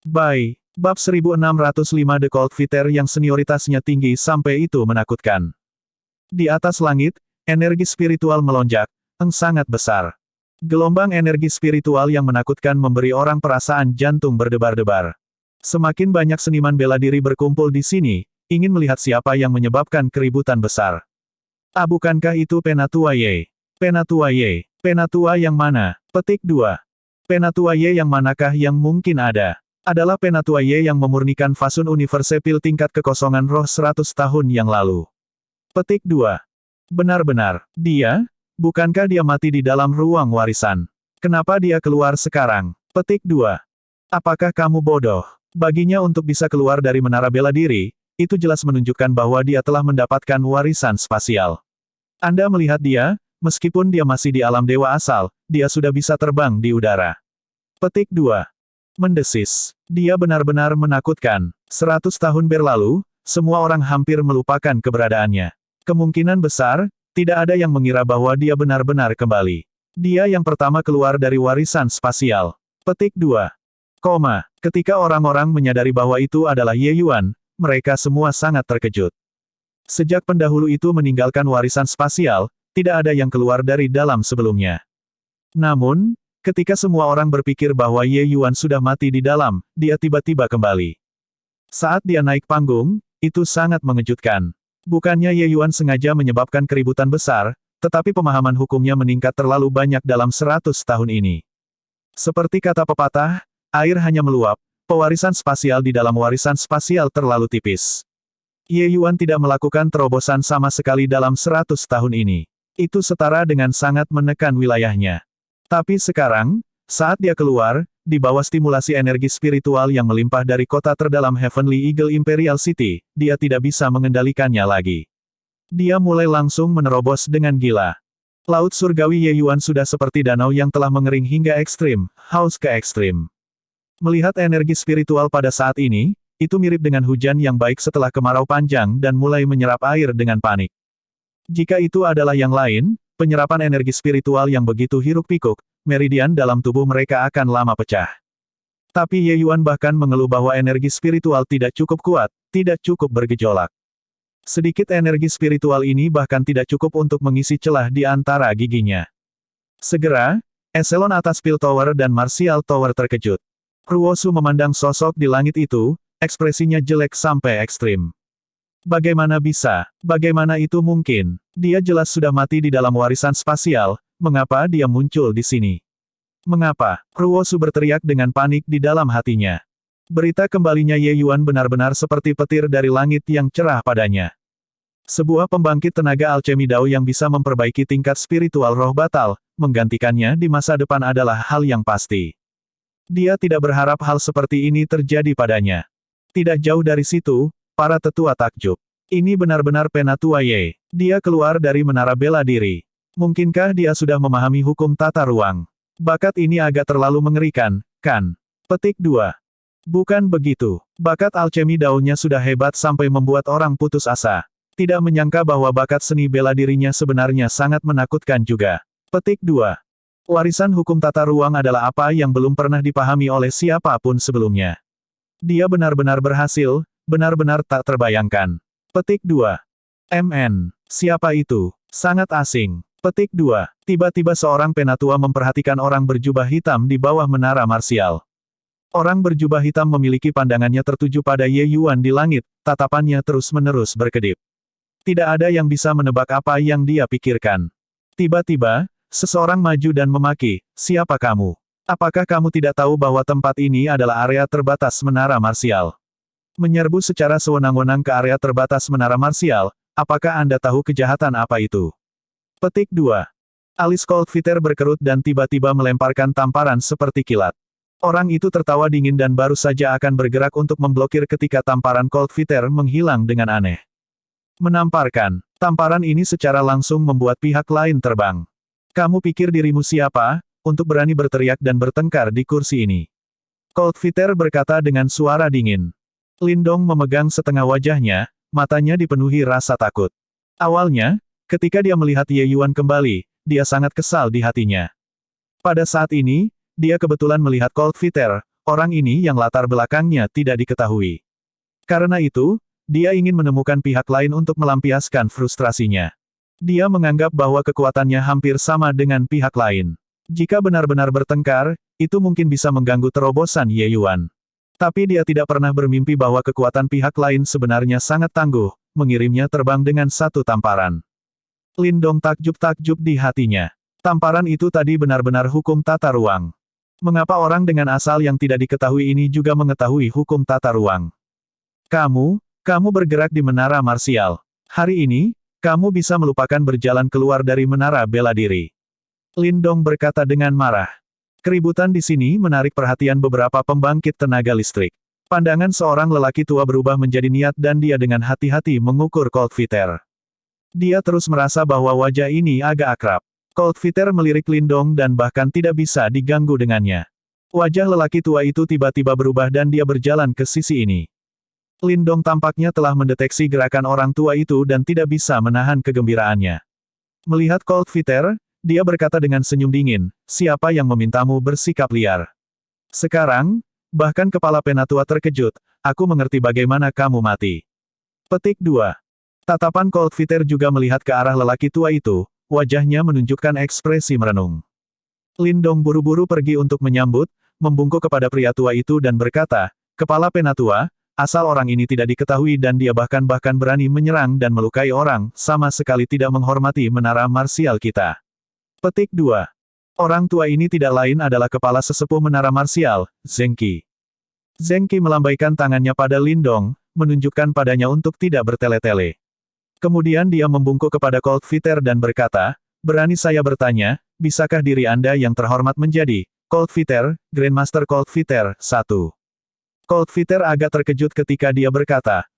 Bab 1605 The Cold Fighter yang senioritasnya tinggi sampai itu menakutkan. Di atas langit, energi spiritual melonjak, sangat besar. Gelombang energi spiritual yang menakutkan memberi orang perasaan jantung berdebar-debar. Semakin banyak seniman bela diri berkumpul di sini, ingin melihat siapa yang menyebabkan keributan besar. Bukankah itu Penatua Ye? Penatua Ye. Penatua yang mana? Petik 2. Penatua Ye yang manakah yang mungkin ada? Adalah Penatua Ye yang memurnikan Fasun Universe Pil tingkat kekosongan roh 100 tahun yang lalu. Petik 2. Benar-benar, dia? Bukankah dia mati di dalam ruang warisan? Kenapa dia keluar sekarang? Petik 2. Apakah kamu bodoh? Baginya untuk bisa keluar dari menara bela diri, itu jelas menunjukkan bahwa dia telah mendapatkan warisan spasial. Anda melihat dia, meskipun dia masih di alam dewa asal, dia sudah bisa terbang di udara. Petik 2. Mendesis. Dia benar-benar menakutkan. 100 tahun berlalu, semua orang hampir melupakan keberadaannya. Kemungkinan besar, tidak ada yang mengira bahwa dia benar-benar kembali. Dia yang pertama keluar dari warisan spasial. Petik 2. Ketika orang-orang menyadari bahwa itu adalah Ye Yuan, mereka semua sangat terkejut. Sejak pendahulu itu meninggalkan warisan spasial, tidak ada yang keluar dari dalam sebelumnya. Namun, ketika semua orang berpikir bahwa Ye Yuan sudah mati di dalam, dia tiba-tiba kembali. Saat dia naik panggung, itu sangat mengejutkan. Bukannya Ye Yuan sengaja menyebabkan keributan besar, tetapi pemahaman hukumnya meningkat terlalu banyak dalam 100 tahun ini. Seperti kata pepatah, air hanya meluap, pewarisan spasial di dalam warisan spasial terlalu tipis. Ye Yuan tidak melakukan terobosan sama sekali dalam 100 tahun ini. Itu setara dengan sangat menekan wilayahnya. Tapi sekarang, saat dia keluar, di bawah stimulasi energi spiritual yang melimpah dari kota terdalam Heavenly Eagle Imperial City, dia tidak bisa mengendalikannya lagi. Dia mulai langsung menerobos dengan gila. Laut surgawi Ye Yuan sudah seperti danau yang telah mengering hingga ekstrim, haus ke ekstrim. Melihat energi spiritual pada saat ini, itu mirip dengan hujan yang baik setelah kemarau panjang dan mulai menyerap air dengan panik. Jika itu adalah yang lain, penyerapan energi spiritual yang begitu hiruk-pikuk, meridian dalam tubuh mereka akan lama pecah. Tapi Ye Yuan bahkan mengeluh bahwa energi spiritual tidak cukup kuat, tidak cukup bergejolak. Sedikit energi spiritual ini bahkan tidak cukup untuk mengisi celah di antara giginya. Segera, eselon atas Pil Tower dan Martial Tower terkejut. Ruosu memandang sosok di langit itu, ekspresinya jelek sampai ekstrim. Bagaimana bisa? Bagaimana itu mungkin? Dia jelas sudah mati di dalam warisan spasial, mengapa dia muncul di sini? Mengapa? Ruosu berteriak dengan panik di dalam hatinya. Berita kembalinya Ye Yuan benar-benar seperti petir dari langit yang cerah padanya. Sebuah pembangkit tenaga alchemy Dao yang bisa memperbaiki tingkat spiritual roh batal, menggantikannya di masa depan adalah hal yang pasti. Dia tidak berharap hal seperti ini terjadi padanya. Tidak jauh dari situ, para tetua takjub. Ini benar-benar Penatua Ye. Dia keluar dari menara bela diri. Mungkinkah dia sudah memahami hukum tata ruang? Bakat ini agak terlalu mengerikan, kan? Petik 2. Bukan begitu. Bakat alchemy Dao-nya sudah hebat sampai membuat orang putus asa. Tidak menyangka bahwa bakat seni bela dirinya sebenarnya sangat menakutkan juga. Petik 2. Warisan hukum tata ruang adalah apa yang belum pernah dipahami oleh siapapun sebelumnya. Dia benar-benar berhasil, benar-benar tak terbayangkan. Petik 2. Siapa itu? Sangat asing. Petik 2. Tiba-tiba seorang penatua memperhatikan orang berjubah hitam di bawah menara marsial. Orang berjubah hitam memiliki pandangannya tertuju pada Ye Yuan di langit, tatapannya terus-menerus berkedip. Tidak ada yang bisa menebak apa yang dia pikirkan. Tiba-tiba, seseorang maju dan memaki, "Siapa kamu? Apakah kamu tidak tahu bahwa tempat ini adalah area terbatas menara marsial? Menyerbu secara sewenang-wenang ke area terbatas menara marsial, apakah Anda tahu kejahatan apa itu?" Petik 2. Alis Cold Fighter berkerut dan tiba-tiba melemparkan tamparan seperti kilat. Orang itu tertawa dingin dan baru saja akan bergerak untuk memblokir ketika tamparan Cold Fighter menghilang dengan aneh. Menamparkan. Tamparan ini secara langsung membuat pihak lain terbang. Kamu pikir dirimu siapa, untuk berani berteriak dan bertengkar di kursi ini? Cold Fighter berkata dengan suara dingin. Lindong memegang setengah wajahnya, matanya dipenuhi rasa takut. Awalnya, ketika dia melihat Ye Yuan kembali, dia sangat kesal di hatinya. Pada saat ini, dia kebetulan melihat Cold Fighter, orang ini yang latar belakangnya tidak diketahui. Karena itu, dia ingin menemukan pihak lain untuk melampiaskan frustrasinya. Dia menganggap bahwa kekuatannya hampir sama dengan pihak lain. Jika benar-benar bertengkar, itu mungkin bisa mengganggu terobosan Ye Yuan. Tapi dia tidak pernah bermimpi bahwa kekuatan pihak lain sebenarnya sangat tangguh, mengirimnya terbang dengan satu tamparan. Lindong takjub-takjub di hatinya. Tamparan itu tadi benar-benar hukum tata ruang. Mengapa orang dengan asal yang tidak diketahui ini juga mengetahui hukum tata ruang? Kamu bergerak di menara marsial. Hari ini, kamu bisa melupakan berjalan keluar dari menara bela diri. Lindong berkata dengan marah. Keributan di sini menarik perhatian beberapa pembangkit tenaga listrik. Pandangan seorang lelaki tua berubah menjadi niat dan dia dengan hati-hati mengukur Cold Fighter. Dia terus merasa bahwa wajah ini agak akrab. Cold Fighter melirik Lindong dan bahkan tidak bisa diganggu dengannya. Wajah lelaki tua itu tiba-tiba berubah dan dia berjalan ke sisi ini. Lindong tampaknya telah mendeteksi gerakan orang tua itu dan tidak bisa menahan kegembiraannya. Melihat Cold Fighter, dia berkata dengan senyum dingin, siapa yang memintamu bersikap liar? Sekarang, bahkan kepala penatua terkejut, aku mengerti bagaimana kamu mati. Petik 2. Tatapan Cold Fighter juga melihat ke arah lelaki tua itu, wajahnya menunjukkan ekspresi merenung. Lindong buru-buru pergi untuk menyambut, membungkuk kepada pria tua itu dan berkata, kepala penatua, asal orang ini tidak diketahui dan dia bahkan berani menyerang dan melukai orang, sama sekali tidak menghormati menara marsial kita. Petik 2. Orang tua ini tidak lain adalah kepala sesepuh menara marsial, Zheng Qi. Zheng Qi melambaikan tangannya pada Lindong, menunjukkan padanya untuk tidak bertele-tele. Kemudian dia membungkuk kepada Cold Fighter dan berkata, berani saya bertanya, bisakah diri Anda yang terhormat menjadi Cold Fighter, Grandmaster Cold Fighter, 1. Cold Fighter agak terkejut ketika dia berkata,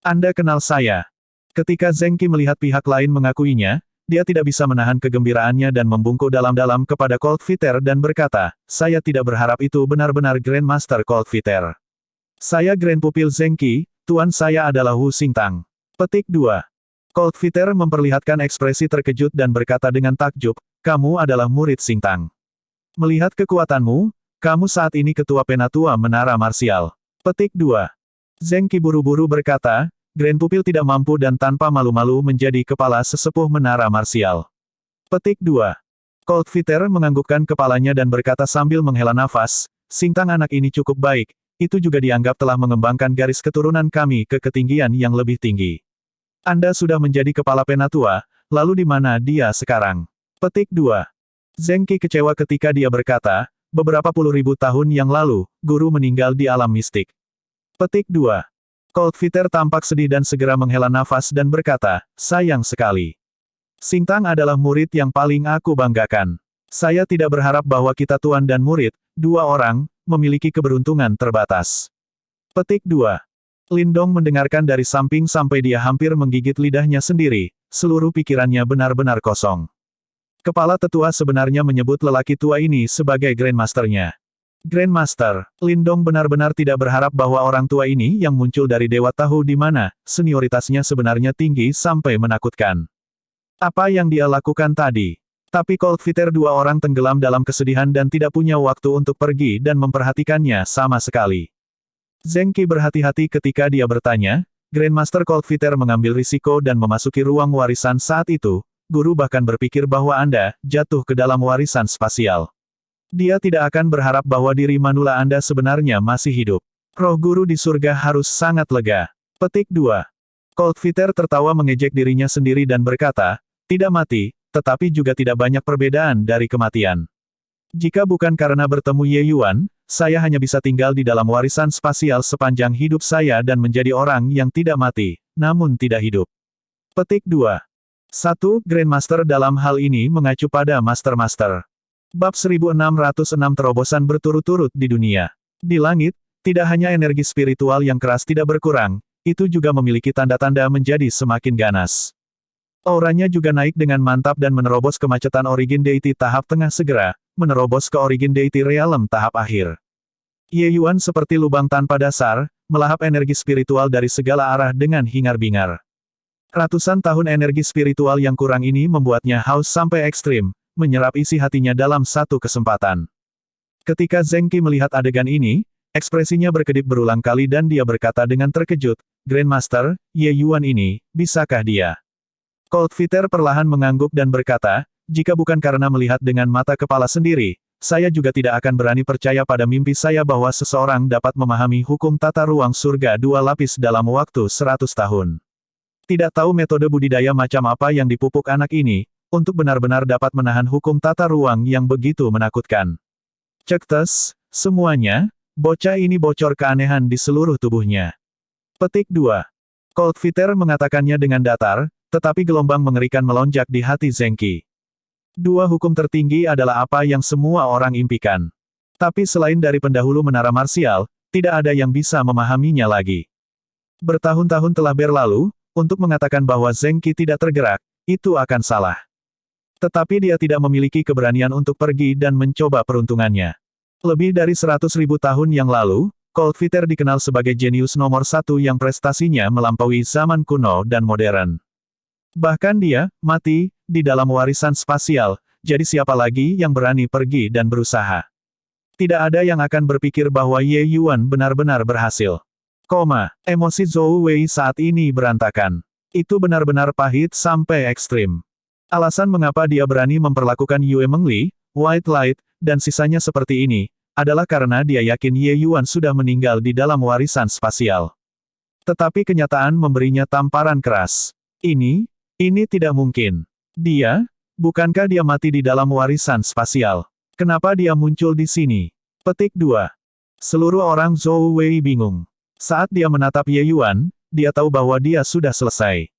Anda kenal saya. Ketika Zheng Qi melihat pihak lain mengakuinya, dia tidak bisa menahan kegembiraannya dan membungkuk dalam-dalam kepada Cold Fighter dan berkata, saya tidak berharap itu benar-benar Grandmaster Cold Fighter. Saya Grand Pupil Zheng Qi, tuan saya adalah Wu Xingtang. Petik 2. Cold Fighter memperlihatkan ekspresi terkejut dan berkata dengan takjub, kamu adalah murid Xingtang. Melihat kekuatanmu, kamu saat ini ketua penatua menara marsial. Petik 2. Zheng Qi buru-buru berkata, Grand Pupil tidak mampu dan tanpa malu-malu menjadi kepala sesepuh menara marsial. Petik 2. Cold Fighter menganggukkan kepalanya dan berkata sambil menghela nafas, Xingtang anak ini cukup baik, itu juga dianggap telah mengembangkan garis keturunan kami ke ketinggian yang lebih tinggi. Anda sudah menjadi kepala penatua, lalu di mana dia sekarang? Petik 2. Zheng Qi kecewa ketika dia berkata, beberapa puluh ribu tahun yang lalu, guru meninggal di alam mistik. Petik 2. Cold Fighter tampak sedih dan segera menghela nafas dan berkata, sayang sekali. Xingtang adalah murid yang paling aku banggakan. Saya tidak berharap bahwa kita tuan dan murid, dua orang, memiliki keberuntungan terbatas. Petik 2. Lindong mendengarkan dari samping sampai dia hampir menggigit lidahnya sendiri, seluruh pikirannya benar-benar kosong. Kepala tetua sebenarnya menyebut lelaki tua ini sebagai Grandmaster-nya. Grandmaster, Lindong benar-benar tidak berharap bahwa orang tua ini yang muncul dari Dewa Tahu di mana, senioritasnya sebenarnya tinggi sampai menakutkan. Apa yang dia lakukan tadi? Tapi Cold Fighter dua orang tenggelam dalam kesedihan dan tidak punya waktu untuk pergi dan memperhatikannya sama sekali. Zheng Qi berhati-hati ketika dia bertanya, Grandmaster Cold Fighter mengambil risiko dan memasuki ruang warisan saat itu, guru bahkan berpikir bahwa Anda jatuh ke dalam warisan spasial. Dia tidak akan berharap bahwa diri manula Anda sebenarnya masih hidup. Roh guru di surga harus sangat lega. Petik 2. Cold Fighter tertawa mengejek dirinya sendiri dan berkata, tidak mati, tetapi juga tidak banyak perbedaan dari kematian. Jika bukan karena bertemu Ye Yuan, saya hanya bisa tinggal di dalam warisan spasial sepanjang hidup saya dan menjadi orang yang tidak mati, namun tidak hidup. Petik 2. 1. Grandmaster dalam hal ini mengacu pada Master-Master. Bab 1606 terobosan berturut-turut di dunia. Di langit, tidak hanya energi spiritual yang keras tidak berkurang, itu juga memiliki tanda-tanda menjadi semakin ganas. Auranya juga naik dengan mantap dan menerobos kemacetan Origin Deity tahap tengah segera, menerobos ke Origin Deity Realm tahap akhir. Ye Yuan seperti lubang tanpa dasar, melahap energi spiritual dari segala arah dengan hingar-bingar. Ratusan tahun energi spiritual yang kurang ini membuatnya haus sampai ekstrim, menyerap isi hatinya dalam satu kesempatan. Ketika Zheng Qi melihat adegan ini, ekspresinya berkedip berulang kali dan dia berkata dengan terkejut, Grandmaster, Ye Yuan ini, bisakah dia? Cold Fighter perlahan mengangguk dan berkata, jika bukan karena melihat dengan mata kepala sendiri, saya juga tidak akan berani percaya pada mimpi saya bahwa seseorang dapat memahami hukum tata ruang surga 2 lapis dalam waktu 100 tahun. Tidak tahu metode budidaya macam apa yang dipupuk anak ini, untuk benar-benar dapat menahan hukum tata ruang yang begitu menakutkan. Cektes, semuanya, bocah ini bocor keanehan di seluruh tubuhnya. Petik 2. Cold Fighter mengatakannya dengan datar, tetapi gelombang mengerikan melonjak di hati Zheng Qi. 2 hukum tertinggi adalah apa yang semua orang impikan. Tapi selain dari pendahulu menara marsial, tidak ada yang bisa memahaminya lagi. Bertahun-tahun telah berlalu, untuk mengatakan bahwa Zheng Qi tidak tergerak, itu akan salah. Tetapi dia tidak memiliki keberanian untuk pergi dan mencoba peruntungannya. Lebih dari 100.000 tahun yang lalu, Cold Fighter dikenal sebagai jenius nomor 1 yang prestasinya melampaui zaman kuno dan modern. Bahkan dia, mati, di dalam warisan spasial, jadi siapa lagi yang berani pergi dan berusaha? Tidak ada yang akan berpikir bahwa Ye Yuan benar-benar berhasil. Emosi Zhou Wei saat ini berantakan. Itu benar-benar pahit sampai ekstrim. Alasan mengapa dia berani memperlakukan Yue Mengli, White Light, dan sisanya seperti ini, adalah karena dia yakin Ye Yuan sudah meninggal di dalam warisan spasial. Tetapi kenyataan memberinya tamparan keras. Ini tidak mungkin. Bukankah dia mati di dalam warisan spasial? Kenapa dia muncul di sini? Petik 2. Seluruh orang Zhou Wei bingung. Saat dia menatap Ye Yuan, dia tahu bahwa dia sudah selesai.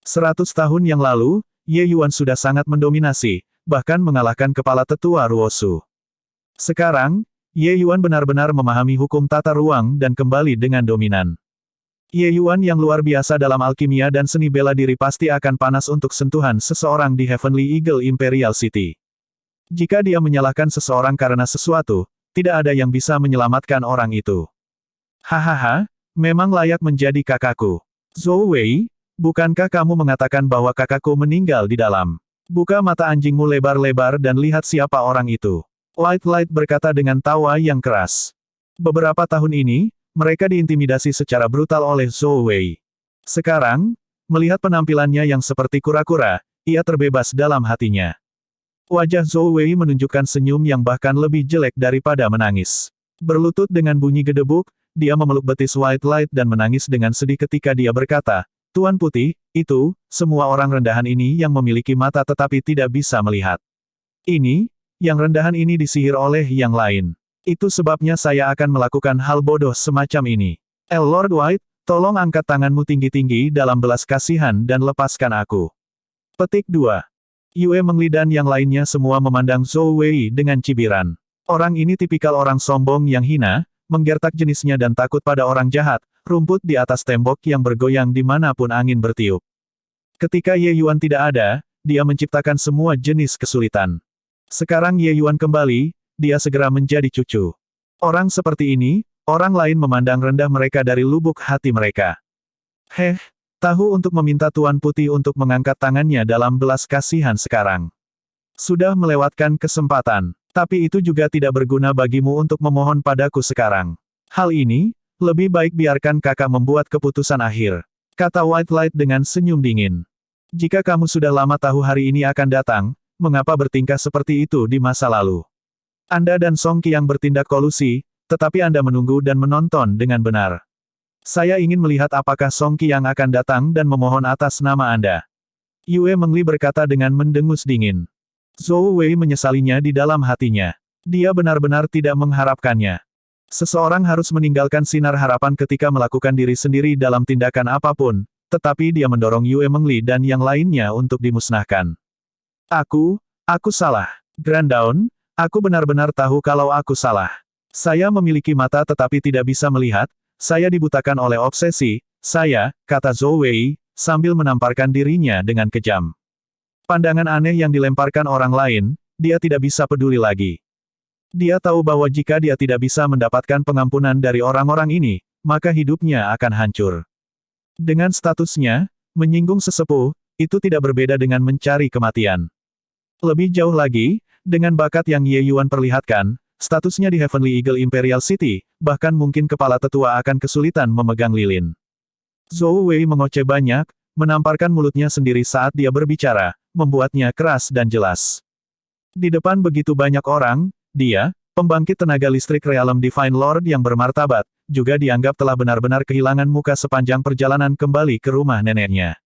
100 tahun yang lalu, Ye Yuan sudah sangat mendominasi, bahkan mengalahkan kepala tetua Ruosu. Sekarang, Ye Yuan benar-benar memahami hukum tata ruang dan kembali dengan dominan. Ye Yuan yang luar biasa dalam alkimia dan seni bela diri pasti akan panas untuk sentuhan seseorang di Heavenly Eagle Imperial City. Jika dia menyalahkan seseorang karena sesuatu, tidak ada yang bisa menyelamatkan orang itu. Hahaha, memang layak menjadi kakakku. Zhou Wei, bukankah kamu mengatakan bahwa kakakku meninggal di dalam? Buka mata anjingmu lebar-lebar dan lihat siapa orang itu. White Light berkata dengan tawa yang keras. Beberapa tahun ini, mereka diintimidasi secara brutal oleh Zhou Wei. Sekarang, melihat penampilannya yang seperti kura-kura, ia terbebas dalam hatinya. Wajah Zhou Wei menunjukkan senyum yang bahkan lebih jelek daripada menangis. Berlutut dengan bunyi gedebuk, dia memeluk betis White Light dan menangis dengan sedih ketika dia berkata, Tuan Putih, itu, semua orang rendahan ini yang memiliki mata tetapi tidak bisa melihat. Yang rendahan ini disihir oleh yang lain. Itu sebabnya saya akan melakukan hal bodoh semacam ini. Lord White, tolong angkat tanganmu tinggi-tinggi dalam belas kasihan dan lepaskan aku. Petik 2. Yue Mengli dan yang lainnya semua memandang Zhou Wei dengan cibiran. Orang ini tipikal orang sombong yang hina, menggertak jenisnya dan takut pada orang jahat, rumput di atas tembok yang bergoyang dimanapun angin bertiup. Ketika Ye Yuan tidak ada, dia menciptakan semua jenis kesulitan. Sekarang Ye Yuan kembali, dia segera menjadi cucu. Orang seperti ini, orang lain memandang rendah mereka dari lubuk hati mereka. Tahu untuk meminta Tuan Putih untuk mengangkat tangannya dalam belas kasihan sekarang. Sudah melewatkan kesempatan, tapi itu juga tidak berguna bagimu untuk memohon padaku sekarang. Hal ini, lebih baik biarkan kakak membuat keputusan akhir, kata White Light dengan senyum dingin. Jika kamu sudah lama tahu hari ini akan datang, mengapa bertingkah seperti itu di masa lalu? Anda dan Song Qi yang bertindak kolusi, tetapi Anda menunggu dan menonton dengan benar. Saya ingin melihat apakah Song Qi yang akan datang dan memohon atas nama Anda. Yue Mengli berkata dengan mendengus dingin. Zhou Wei menyesalinya di dalam hatinya. Dia benar-benar tidak mengharapkannya. Seseorang harus meninggalkan sinar harapan ketika melakukan diri sendiri dalam tindakan apapun, tetapi dia mendorong Yue Mengli dan yang lainnya untuk dimusnahkan. Aku salah. Grand Dawn, aku benar-benar tahu kalau aku salah. Saya memiliki mata tetapi tidak bisa melihat, saya dibutakan oleh obsesi, kata Zhou Wei, sambil menamparkan dirinya dengan kejam. Pandangan aneh yang dilemparkan orang lain, dia tidak bisa peduli lagi. Dia tahu bahwa jika dia tidak bisa mendapatkan pengampunan dari orang-orang ini, maka hidupnya akan hancur. Dengan statusnya, menyinggung sesepuh, itu tidak berbeda dengan mencari kematian. Lebih jauh lagi, dengan bakat yang Ye Yuan perlihatkan, statusnya di Heavenly Eagle Imperial City, bahkan mungkin kepala tetua akan kesulitan memegang lilin. Zhou Wei mengoceh banyak, menamparkan mulutnya sendiri saat dia berbicara, membuatnya keras dan jelas. Di depan begitu banyak orang, dia, pembangkit tenaga listrik Realm Divine Lord yang bermartabat, juga dianggap telah benar-benar kehilangan muka sepanjang perjalanan kembali ke rumah neneknya.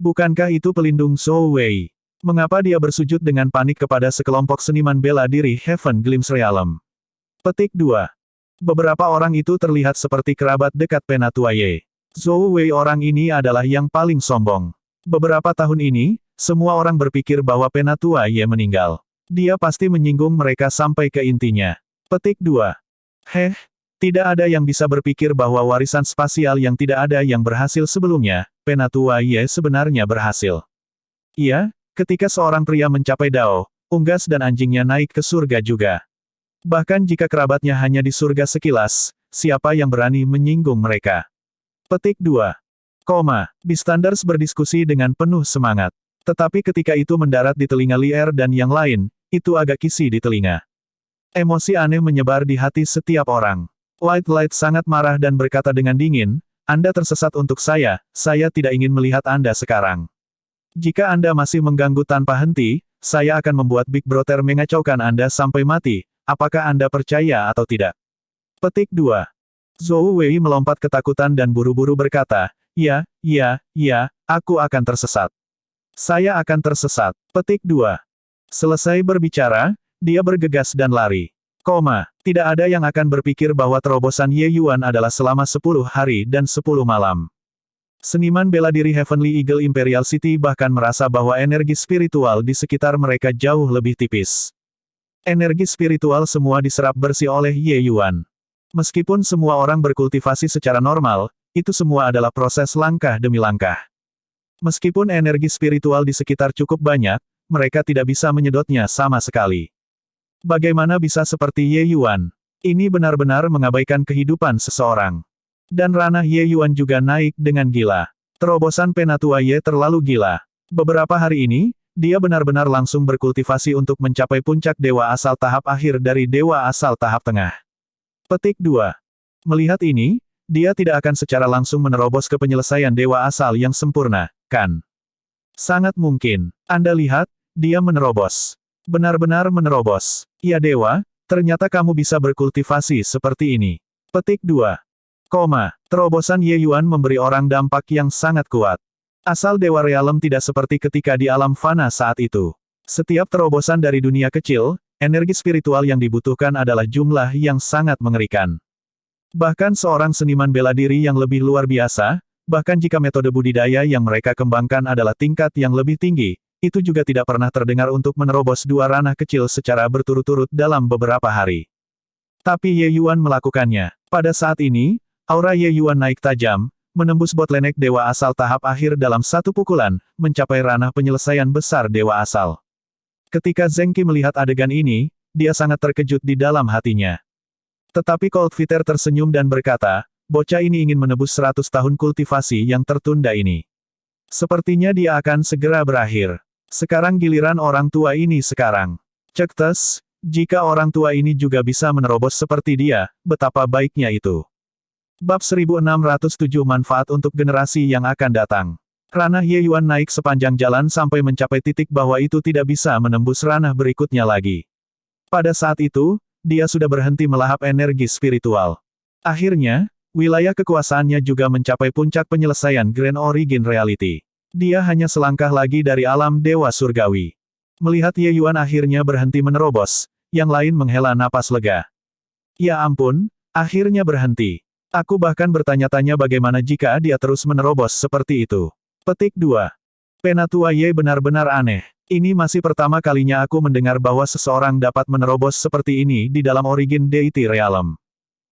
Bukankah itu pelindung Zhou Wei? Mengapa dia bersujud dengan panik kepada sekelompok seniman bela diri Heaven Glimpse Realm? Petik 2. Beberapa orang itu terlihat seperti kerabat dekat Penatua Ye. Zhou Wei orang ini adalah yang paling sombong. Beberapa tahun ini, semua orang berpikir bahwa Penatua Ye meninggal. Dia pasti menyinggung mereka sampai ke intinya. Petik 2. Tidak ada yang bisa berpikir bahwa warisan spasial yang tidak ada yang berhasil sebelumnya, Penatua Ye sebenarnya berhasil. Iya, ketika seorang pria mencapai Dao, unggas dan anjingnya naik ke surga juga. Bahkan jika kerabatnya hanya di surga sekilas, siapa yang berani menyinggung mereka? Petik 2. Beastanders berdiskusi dengan penuh semangat. Tetapi ketika itu mendarat di telinga Lier dan yang lain, itu agak kisi di telinga. Emosi aneh menyebar di hati setiap orang. White Light sangat marah dan berkata dengan dingin, Anda tersesat untuk saya tidak ingin melihat Anda sekarang. Jika Anda masih mengganggu tanpa henti, saya akan membuat Big Brother mengacaukan Anda sampai mati, apakah Anda percaya atau tidak? Petik 2. Zhou Wei melompat ketakutan dan buru-buru berkata, ya, aku akan tersesat. Saya akan tersesat. Petik 2. Selesai berbicara, dia bergegas dan lari. Tidak ada yang akan berpikir bahwa terobosan Ye Yuan adalah selama 10 hari dan 10 malam. Seniman bela diri Heavenly Eagle Imperial City bahkan merasa bahwa energi spiritual di sekitar mereka jauh lebih tipis. Energi spiritual semua diserap bersih oleh Ye Yuan. Meskipun semua orang berkultivasi secara normal, itu semua adalah proses langkah demi langkah. Meskipun energi spiritual di sekitar cukup banyak, mereka tidak bisa menyedotnya sama sekali. Bagaimana bisa seperti Ye Yuan? Ini benar-benar mengabaikan kehidupan seseorang. Dan ranah Ye Yuan juga naik dengan gila. Terobosan Penatua Ye terlalu gila. Beberapa hari ini, dia benar-benar langsung berkultivasi untuk mencapai puncak Dewa Asal tahap akhir dari Dewa Asal tahap tengah. Petik 2. Melihat ini, dia tidak akan secara langsung menerobos ke penyelesaian Dewa Asal yang sempurna, kan? Sangat mungkin. Anda lihat, dia menerobos. Benar-benar menerobos. Ya Dewa, ternyata kamu bisa berkultivasi seperti ini. Petik 2. Terobosan Ye Yuan memberi orang dampak yang sangat kuat. Asal Dewa Realm tidak seperti ketika di alam fana saat itu. Setiap terobosan dari dunia kecil, energi spiritual yang dibutuhkan adalah jumlah yang sangat mengerikan. Bahkan seorang seniman bela diri yang lebih luar biasa, bahkan jika metode budidaya yang mereka kembangkan adalah tingkat yang lebih tinggi, itu juga tidak pernah terdengar untuk menerobos dua ranah kecil secara berturut-turut dalam beberapa hari. Tapi Ye Yuan melakukannya. Pada saat ini, aura Ye Yuan naik tajam, menembus bottleneck Dewa Asal tahap akhir dalam satu pukulan, mencapai ranah penyelesaian besar Dewa Asal. Ketika Zheng Qi melihat adegan ini, dia sangat terkejut di dalam hatinya. Tetapi Cold Fighter tersenyum dan berkata, bocah ini ingin menebus 100 tahun kultivasi yang tertunda ini. Sepertinya dia akan segera berakhir. Sekarang giliran orang tua ini sekarang. Cek tes, jika orang tua ini juga bisa menerobos seperti dia, betapa baiknya itu. Bab 1607 Manfaat untuk generasi yang akan datang. Ranah Ye Yuan naik sepanjang jalan sampai mencapai titik bahwa itu tidak bisa menembus ranah berikutnya lagi. Pada saat itu, dia sudah berhenti melahap energi spiritual. Akhirnya, wilayah kekuasaannya juga mencapai puncak penyelesaian Grand Origin Reality. Dia hanya selangkah lagi dari alam Dewa Surgawi. Melihat Ye Yuan akhirnya berhenti menerobos, yang lain menghela napas lega. Ya ampun, akhirnya berhenti. Aku bahkan bertanya-tanya bagaimana jika dia terus menerobos seperti itu. Petik 2. Penatua Ye benar-benar aneh. Ini masih pertama kalinya aku mendengar bahwa seseorang dapat menerobos seperti ini di dalam Origin Deity Realm.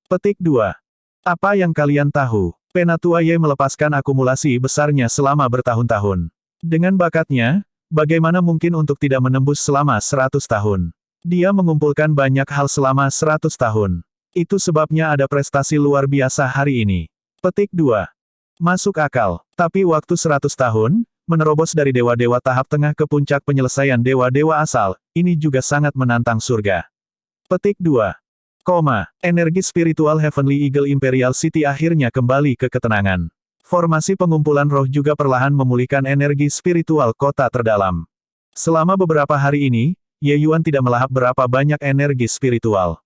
Petik 2. Apa yang kalian tahu? Penatua Ye melepaskan akumulasi besarnya selama bertahun-tahun. Dengan bakatnya, bagaimana mungkin untuk tidak menembus selama 100 tahun? Dia mengumpulkan banyak hal selama 100 tahun. Itu sebabnya ada prestasi luar biasa hari ini. Petik 2. Masuk akal. Tapi waktu 100 tahun, menerobos dari dewa-dewa tahap tengah ke puncak penyelesaian dewa-dewa asal, ini juga sangat menantang surga. Petik 2. Energi spiritual Heavenly Eagle Imperial City akhirnya kembali ke ketenangan. Formasi pengumpulan roh juga perlahan memulihkan energi spiritual kota terdalam. Selama beberapa hari ini, Ye Yuan tidak melahap berapa banyak energi spiritual.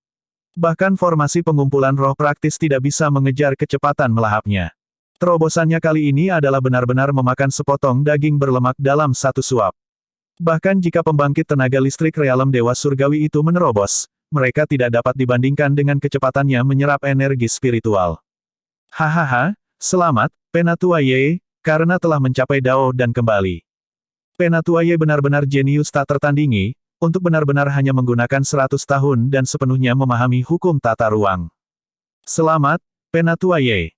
Bahkan formasi pengumpulan roh praktis tidak bisa mengejar kecepatan melahapnya. Terobosannya kali ini adalah benar-benar memakan sepotong daging berlemak dalam satu suap. Bahkan jika pembangkit tenaga listrik realem Dewa Surgawi itu menerobos, mereka tidak dapat dibandingkan dengan kecepatannya menyerap energi spiritual. Hahaha, selamat, Penatua Ye, karena telah mencapai Dao dan kembali. Penatua Ye benar-benar jenius tak tertandingi, untuk benar-benar hanya menggunakan 100 tahun dan sepenuhnya memahami hukum tata ruang. Selamat, Penatua Ye,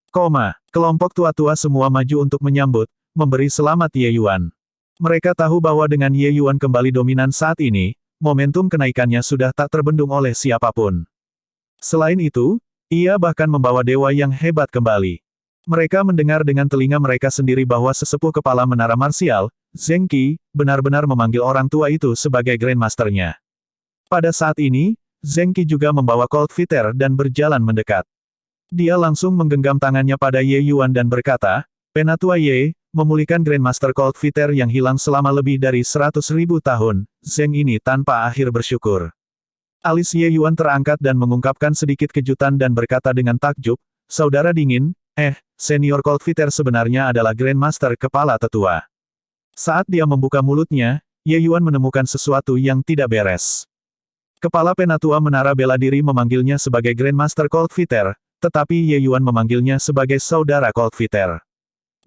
kelompok tua-tua semua maju untuk menyambut, memberi selamat Ye Yuan. Mereka tahu bahwa dengan Ye Yuan kembali dominan saat ini, momentum kenaikannya sudah tak terbendung oleh siapapun. Selain itu, ia bahkan membawa dewa yang hebat kembali. Mereka mendengar dengan telinga mereka sendiri bahwa sesepuh kepala menara marsial, Zheng Qi, benar-benar memanggil orang tua itu sebagai Grandmaster-nya. Pada saat ini, Zheng Qi juga membawa Cold Fighter dan berjalan mendekat. Dia langsung menggenggam tangannya pada Ye Yuan dan berkata, Penatua Ye, memulihkan Grandmaster Cold Fighter yang hilang selama lebih dari 100.000 tahun, Zheng ini tanpa akhir bersyukur. Alis Ye Yuan terangkat dan mengungkapkan sedikit kejutan dan berkata dengan takjub, Saudara dingin, senior Cold Fighter sebenarnya adalah Grandmaster kepala tetua. Saat dia membuka mulutnya, Ye Yuan menemukan sesuatu yang tidak beres. Kepala Penatua Menara Bela Diri memanggilnya sebagai Grandmaster Cold Fighter, tetapi Ye Yuan memanggilnya sebagai Saudara Cold Fighter.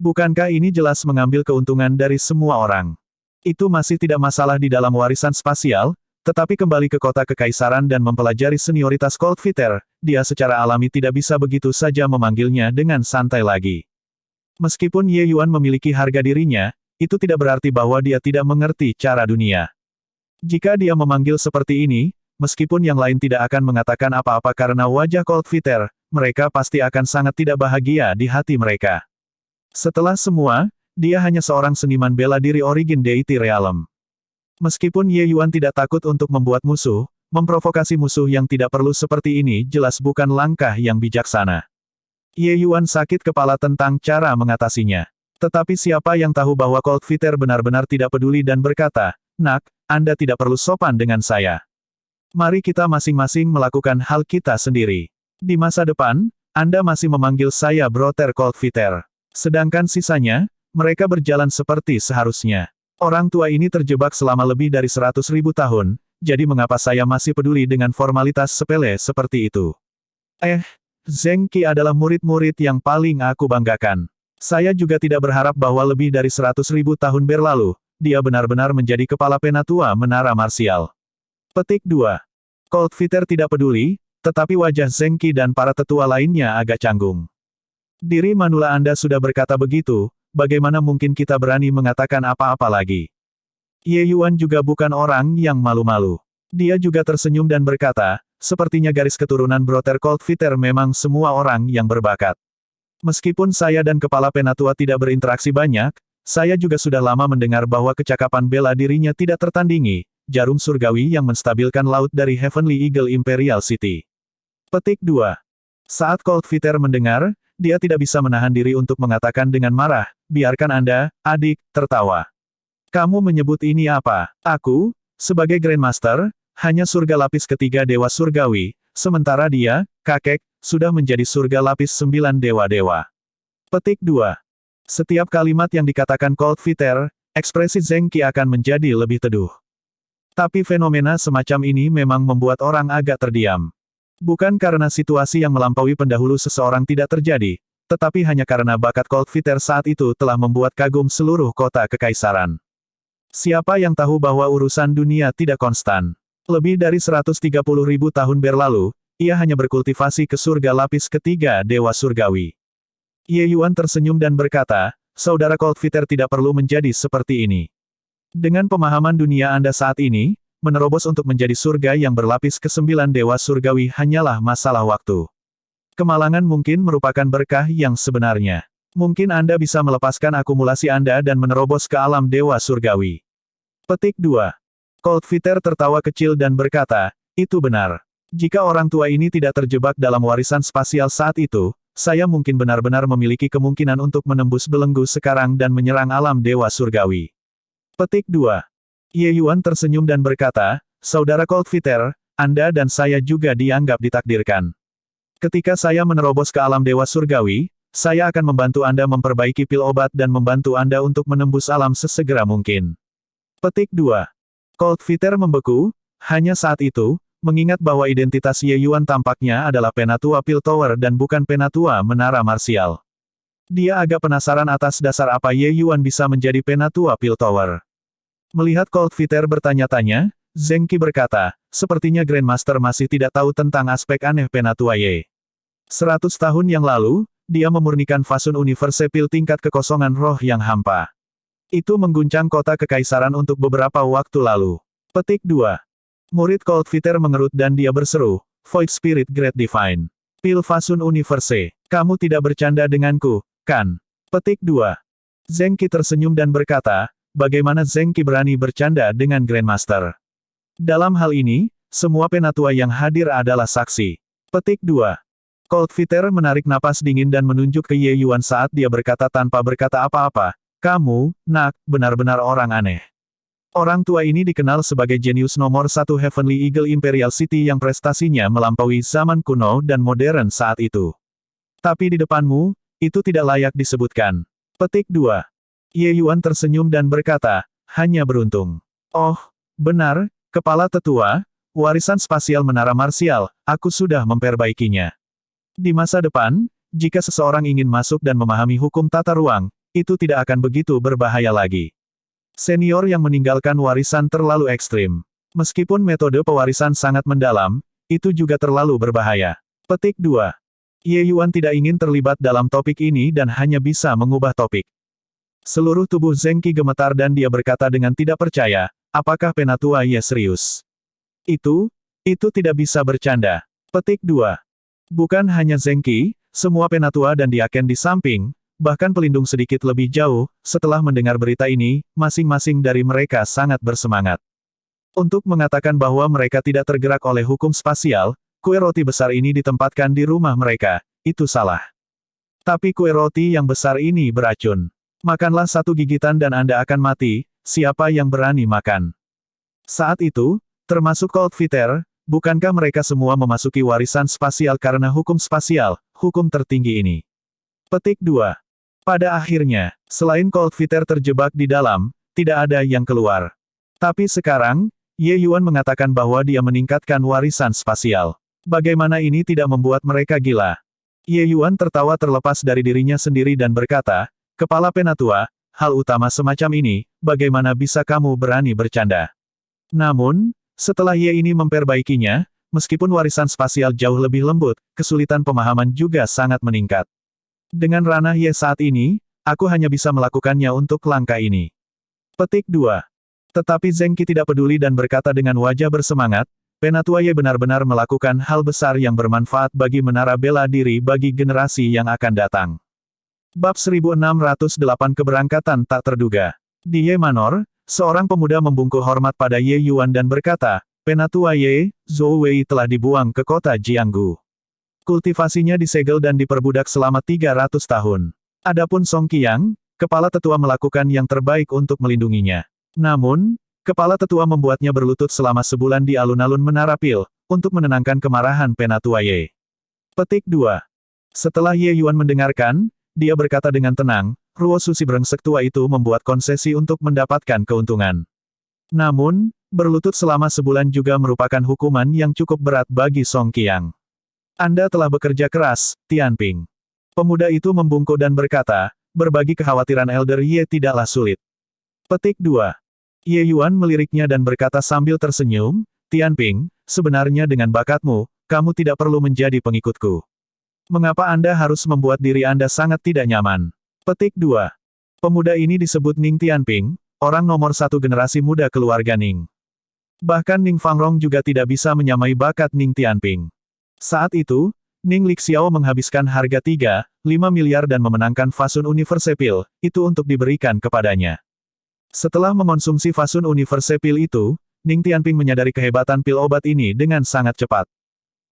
Bukankah ini jelas mengambil keuntungan dari semua orang? Itu masih tidak masalah di dalam warisan spasial, tetapi kembali ke kota kekaisaran dan mempelajari senioritas Cold Fighter, dia secara alami tidak bisa begitu saja memanggilnya dengan santai lagi. Meskipun Ye Yuan memiliki harga dirinya, itu tidak berarti bahwa dia tidak mengerti cara dunia. Jika dia memanggil seperti ini, meskipun yang lain tidak akan mengatakan apa-apa karena wajah Cold Fighter, mereka pasti akan sangat tidak bahagia di hati mereka. Setelah semua, dia hanya seorang seniman bela diri origin deity realem. Meskipun Ye Yuan tidak takut untuk membuat musuh, memprovokasi musuh yang tidak perlu seperti ini jelas bukan langkah yang bijaksana. Ye Yuan sakit kepala tentang cara mengatasinya. Tetapi siapa yang tahu bahwa Cold Fighter benar-benar tidak peduli dan berkata, Nak, Anda tidak perlu sopan dengan saya. Mari kita masing-masing melakukan hal kita sendiri. Di masa depan, Anda masih memanggil saya Brother Cold Fighter. Sedangkan sisanya, mereka berjalan seperti seharusnya. Orang tua ini terjebak selama lebih dari 100.000 tahun, jadi mengapa saya masih peduli dengan formalitas sepele seperti itu? Zheng Qi adalah murid-murid yang paling aku banggakan. Saya juga tidak berharap bahwa lebih dari 100.000 tahun berlalu, dia benar-benar menjadi kepala Penatua Menara Marsial. Petik 2. Cold Fighter tidak peduli, tetapi wajah Zheng Qi dan para tetua lainnya agak canggung. Diri manula Anda sudah berkata begitu, bagaimana mungkin kita berani mengatakan apa-apa lagi? Ye Yuan juga bukan orang yang malu-malu. Dia juga tersenyum dan berkata, sepertinya garis keturunan Brother Cold Fighter memang semua orang yang berbakat. Meskipun saya dan kepala Penatua tidak berinteraksi banyak, saya juga sudah lama mendengar bahwa kecakapan bela dirinya tidak tertandingi, jarum surgawi yang menstabilkan laut dari Heavenly Eagle Imperial City. Petik 2. Saat Cold Fighter mendengar, dia tidak bisa menahan diri untuk mengatakan dengan marah, biarkan Anda, adik, tertawa. Kamu menyebut ini apa? Aku, sebagai Grandmaster, hanya surga lapis ketiga Dewa Surgawi, sementara dia, kakek, sudah menjadi surga lapis 9 dewa-dewa. Petik 2. Setiap kalimat yang dikatakan Cold Fighter, ekspresi Zheng Qi akan menjadi lebih teduh. Tapi fenomena semacam ini memang membuat orang agak terdiam. Bukan karena situasi yang melampaui pendahulu seseorang tidak terjadi, tetapi hanya karena bakat Cold Fighter saat itu telah membuat kagum seluruh kota kekaisaran. Siapa yang tahu bahwa urusan dunia tidak konstan? Lebih dari 130.000 tahun berlalu, ia hanya berkultivasi ke surga lapis ketiga Dewa Surgawi. Ye Yuan tersenyum dan berkata, Saudara Cold Fighter tidak perlu menjadi seperti ini. Dengan pemahaman dunia Anda saat ini, menerobos untuk menjadi surga yang berlapis ke-9 Dewa Surgawi hanyalah masalah waktu. Kemalangan mungkin merupakan berkah yang sebenarnya. Mungkin Anda bisa melepaskan akumulasi Anda dan menerobos ke alam Dewa Surgawi. Petik 2. Cold Fighter tertawa kecil dan berkata, itu benar. Jika orang tua ini tidak terjebak dalam warisan spasial saat itu, saya mungkin benar-benar memiliki kemungkinan untuk menembus belenggu sekarang dan menyerang alam dewa surgawi. Petik 2. Ye Yuan tersenyum dan berkata, Saudara Cold Fighter, Anda dan saya juga dianggap ditakdirkan. Ketika saya menerobos ke alam dewa surgawi, saya akan membantu Anda memperbaiki pil obat dan membantu Anda untuk menembus alam sesegera mungkin. Petik 2. Cold Fighter membeku, hanya saat itu, mengingat bahwa identitas Ye Yuan tampaknya adalah Penatua Pil Tower dan bukan Penatua Menara Marsial. Dia agak penasaran atas dasar apa Ye Yuan bisa menjadi Penatua Pil Tower. Melihat Cold Fighter bertanya-tanya, Zheng Qi berkata, sepertinya Grandmaster masih tidak tahu tentang aspek aneh Penatua Ye. 100 tahun yang lalu, dia memurnikan Fasun Universe Pil tingkat kekosongan roh yang hampa. Itu mengguncang kota kekaisaran untuk beberapa waktu lalu. Petik 2. Murid Cold Fighter mengerut dan dia berseru, Void Spirit Great Divine. Pil Fasun Universe, kamu tidak bercanda denganku, kan? Petik 2. Zheng Qi tersenyum dan berkata, bagaimana Zheng Qi berani bercanda dengan Grandmaster? Dalam hal ini, semua penatua yang hadir adalah saksi. Petik 2. Cold Fighter menarik napas dingin dan menunjuk ke Ye Yuan saat dia berkata tanpa berkata apa-apa, kamu, nak, benar-benar orang aneh. Orang tua ini dikenal sebagai jenius nomor 1 Heavenly Eagle Imperial City yang prestasinya melampaui zaman kuno dan modern saat itu. Tapi di depanmu, itu tidak layak disebutkan. Petik 2. Ye Yuan tersenyum dan berkata, hanya beruntung. Oh, benar, Kepala Tetua, warisan spasial Menara Marsial, aku sudah memperbaikinya. Di masa depan, jika seseorang ingin masuk dan memahami hukum tata ruang, itu tidak akan begitu berbahaya lagi. Senior yang meninggalkan warisan terlalu ekstrim. Meskipun metode pewarisan sangat mendalam, itu juga terlalu berbahaya. Petik 2. Ye Yuan tidak ingin terlibat dalam topik ini dan hanya bisa mengubah topik. Seluruh tubuh Zheng Qi gemetar dan dia berkata dengan tidak percaya, apakah Penatua Ye serius? Itu tidak bisa bercanda. Petik 2. Bukan hanya Zheng Qi, semua penatua dan diaken di samping, bahkan pelindung sedikit lebih jauh, setelah mendengar berita ini, masing-masing dari mereka sangat bersemangat. Untuk mengatakan bahwa mereka tidak tergerak oleh hukum spasial, kue roti besar ini ditempatkan di rumah mereka, itu salah. Tapi kue roti yang besar ini beracun. Makanlah satu gigitan dan Anda akan mati, siapa yang berani makan? Saat itu, termasuk Cold Fighter, bukankah mereka semua memasuki warisan spasial karena hukum spasial, hukum tertinggi ini? Petik 2. Pada akhirnya, selain Cold Fighter terjebak di dalam, tidak ada yang keluar. Tapi sekarang, Ye Yuan mengatakan bahwa dia meningkatkan warisan spasial. Bagaimana ini tidak membuat mereka gila? Ye Yuan tertawa terlepas dari dirinya sendiri dan berkata, Kepala Penatua, hal utama semacam ini, bagaimana bisa kamu berani bercanda? Namun, setelah Ye ini memperbaikinya, meskipun warisan spasial jauh lebih lembut, kesulitan pemahaman juga sangat meningkat. Dengan ranah Ye saat ini, aku hanya bisa melakukannya untuk langkah ini. Petik 2. Tetapi Zheng Qi tidak peduli dan berkata dengan wajah bersemangat, Penatua Ye benar-benar melakukan hal besar yang bermanfaat bagi menara bela diri bagi generasi yang akan datang. Bab 1608 Keberangkatan Tak Terduga. Di Ye Manor, seorang pemuda membungkuk hormat pada Ye Yuan dan berkata, Penatua Ye, Zhou Wei telah dibuang ke kota Jianggu. Kultivasinya disegel dan diperbudak selama 300 tahun. Adapun Song Qiang, kepala tetua melakukan yang terbaik untuk melindunginya. Namun, kepala tetua membuatnya berlutut selama sebulan di alun-alun Menara Pil, untuk menenangkan kemarahan Penatua Ye. Petik 2. Setelah Ye Yuan mendengarkan, dia berkata dengan tenang, Ruo Susi brengsek tua itu membuat konsesi untuk mendapatkan keuntungan. Namun, berlutut selama sebulan juga merupakan hukuman yang cukup berat bagi Song Qiang. Anda telah bekerja keras, Tianping. Pemuda itu membungkuk dan berkata, berbagi kekhawatiran Elder Ye tidaklah sulit. Petik 2. Ye Yuan meliriknya dan berkata sambil tersenyum, Tianping, sebenarnya dengan bakatmu, kamu tidak perlu menjadi pengikutku. Mengapa Anda harus membuat diri Anda sangat tidak nyaman? Petik 2. Pemuda ini disebut Ning Tianping, orang nomor 1 generasi muda keluarga Ning. Bahkan Ning Fangrong juga tidak bisa menyamai bakat Ning Tianping. Saat itu, Ning Lixiao menghabiskan harga 3,5 miliar dan memenangkan Fasun Universe Pil, itu untuk diberikan kepadanya. Setelah mengonsumsi Fasun Universe Pil itu, Ning Tianping menyadari kehebatan pil obat ini dengan sangat cepat.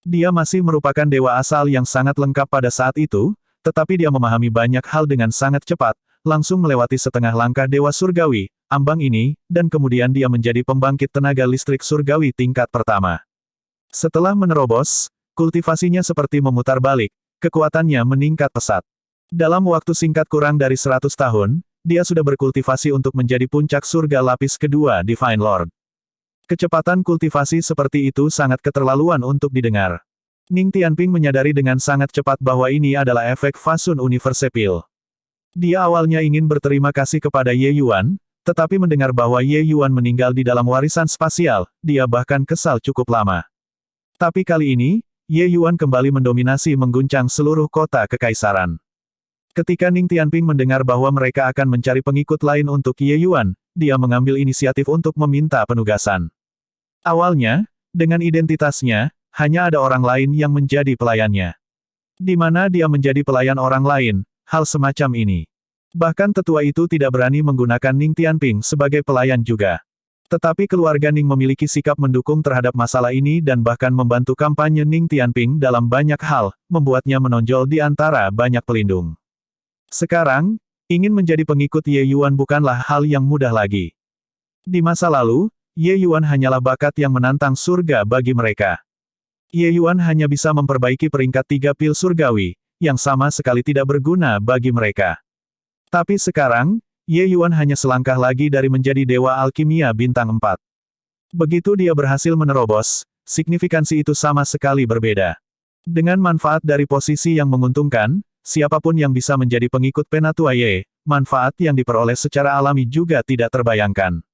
Dia masih merupakan dewa asal yang sangat lengkap pada saat itu, tetapi dia memahami banyak hal dengan sangat cepat, langsung melewati setengah langkah dewa surgawi, ambang ini, dan kemudian dia menjadi pembangkit tenaga listrik surgawi tingkat pertama. Setelah menerobos, kultivasinya seperti memutar balik, kekuatannya meningkat pesat. Dalam waktu singkat kurang dari 100 tahun, dia sudah berkultivasi untuk menjadi puncak surga lapis kedua Divine Lord. Kecepatan kultivasi seperti itu sangat keterlaluan untuk didengar. Ning Tianping menyadari dengan sangat cepat bahwa ini adalah efek Fasun Universe Pil. Dia awalnya ingin berterima kasih kepada Ye Yuan, tetapi mendengar bahwa Ye Yuan meninggal di dalam warisan spasial, dia bahkan kesal cukup lama. Tapi kali ini, Ye Yuan kembali mendominasi mengguncang seluruh kota kekaisaran. Ketika Ning Tianping mendengar bahwa mereka akan mencari pengikut lain untuk Ye Yuan, dia mengambil inisiatif untuk meminta penugasan. Awalnya, dengan identitasnya, hanya ada orang lain yang menjadi pelayannya. Di mana dia menjadi pelayan orang lain, hal semacam ini. Bahkan tetua itu tidak berani menggunakan Ning Tianping sebagai pelayan juga. Tetapi keluarga Ning memiliki sikap mendukung terhadap masalah ini dan bahkan membantu kampanye Ning Tianping dalam banyak hal, membuatnya menonjol di antara banyak pelindung. Sekarang, ingin menjadi pengikut Ye Yuan bukanlah hal yang mudah lagi. Di masa lalu, Ye Yuan hanyalah bakat yang menantang surga bagi mereka. Ye Yuan hanya bisa memperbaiki peringkat 3 pil surgawi, yang sama sekali tidak berguna bagi mereka. Tapi sekarang, Ye Yuan hanya selangkah lagi dari menjadi dewa alkimia bintang 4. Begitu dia berhasil menerobos, signifikansi itu sama sekali berbeda. Dengan manfaat dari posisi yang menguntungkan, siapapun yang bisa menjadi pengikut Penatua Ye, manfaat yang diperoleh secara alami juga tidak terbayangkan.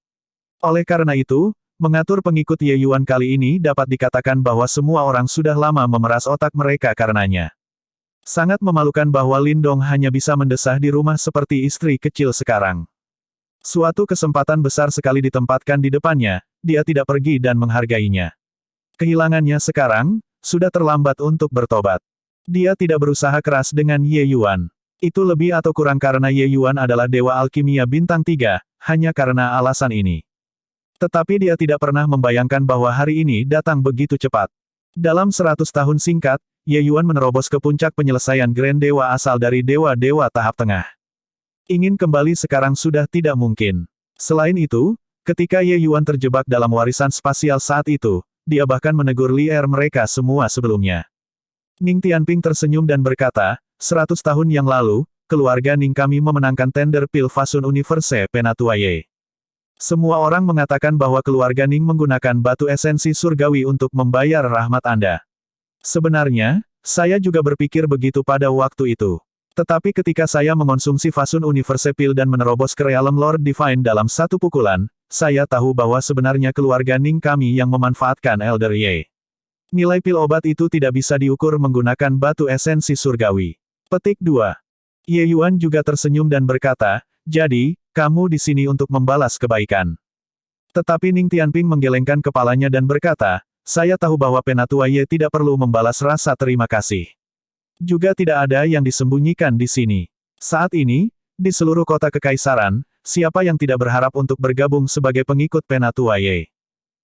Oleh karena itu, mengatur pengikut Ye Yuan kali ini dapat dikatakan bahwa semua orang sudah lama memeras otak mereka karenanya. Sangat memalukan bahwa Lindong hanya bisa mendesah di rumah seperti istri kecil sekarang. Suatu kesempatan besar sekali ditempatkan di depannya, dia tidak pergi dan menghargainya. Kehilangannya sekarang, sudah terlambat untuk bertobat. Dia tidak berusaha keras dengan Ye Yuan. Itu lebih atau kurang karena Ye Yuan adalah dewa alkimia bintang 3, hanya karena alasan ini. Tetapi dia tidak pernah membayangkan bahwa hari ini datang begitu cepat. Dalam 100 tahun singkat, Ye Yuan menerobos ke puncak penyelesaian Grand Dewa asal dari dewa-dewa tahap tengah. Ingin kembali sekarang sudah tidak mungkin. Selain itu, ketika Ye Yuan terjebak dalam warisan spasial saat itu, dia bahkan menegur liar mereka semua sebelumnya. Ning Tianping tersenyum dan berkata, 100 tahun yang lalu, keluarga Ning kami memenangkan tender pil Fasun Universe Penatua Ye. Semua orang mengatakan bahwa keluarga Ning menggunakan batu esensi surgawi untuk membayar rahmat Anda. Sebenarnya, saya juga berpikir begitu pada waktu itu. Tetapi ketika saya mengonsumsi Fasun Universe Pil dan menerobos ke Realm Lord Divine dalam satu pukulan, saya tahu bahwa sebenarnya keluarga Ning kami yang memanfaatkan Elder Ye. Nilai pil obat itu tidak bisa diukur menggunakan batu esensi surgawi. Petik 2. Ye Yuan juga tersenyum dan berkata, jadi, kamu di sini untuk membalas kebaikan. Tetapi Ning Tianping menggelengkan kepalanya dan berkata, saya tahu bahwa Penatua Ye tidak perlu membalas rasa terima kasih. Juga tidak ada yang disembunyikan di sini. Saat ini, di seluruh kota kekaisaran, siapa yang tidak berharap untuk bergabung sebagai pengikut Penatua Ye?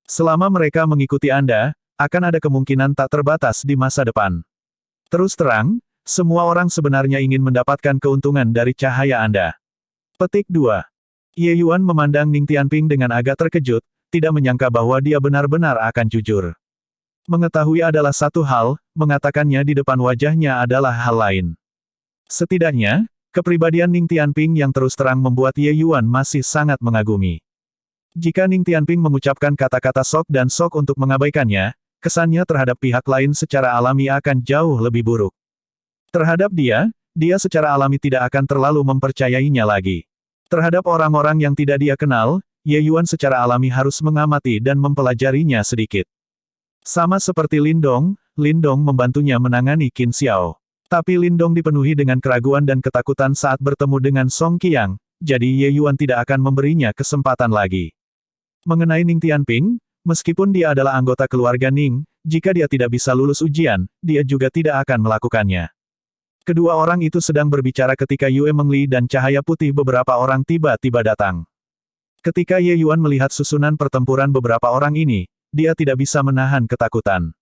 Selama mereka mengikuti Anda, akan ada kemungkinan tak terbatas di masa depan. Terus terang, semua orang sebenarnya ingin mendapatkan keuntungan dari cahaya Anda. Petik 2. Ye Yuan memandang Ning Tianping dengan agak terkejut, tidak menyangka bahwa dia benar-benar akan jujur. Mengetahui adalah satu hal, mengatakannya di depan wajahnya adalah hal lain. Setidaknya, kepribadian Ning Tianping yang terus terang membuat Ye Yuan masih sangat mengagumi. Jika Ning Tianping mengucapkan kata-kata sok dan sok untuk mengabaikannya, kesannya terhadap pihak lain secara alami akan jauh lebih buruk. Terhadap dia secara alami tidak akan terlalu mempercayainya lagi. Terhadap orang-orang yang tidak dia kenal, Ye Yuan secara alami harus mengamati dan mempelajarinya sedikit. Sama seperti Lindong membantunya menangani Qin Xiao. Tapi Lindong dipenuhi dengan keraguan dan ketakutan saat bertemu dengan Song Qiang, jadi Ye Yuan tidak akan memberinya kesempatan lagi. Mengenai Ning Tianping, meskipun dia adalah anggota keluarga Ning, jika dia tidak bisa lulus ujian, dia juga tidak akan melakukannya. Kedua orang itu sedang berbicara ketika Yue Mengli dan Cahaya Putih beberapa orang tiba-tiba datang. Ketika Ye Yuan melihat susunan pertempuran beberapa orang ini, dia tidak bisa menahan ketakutan.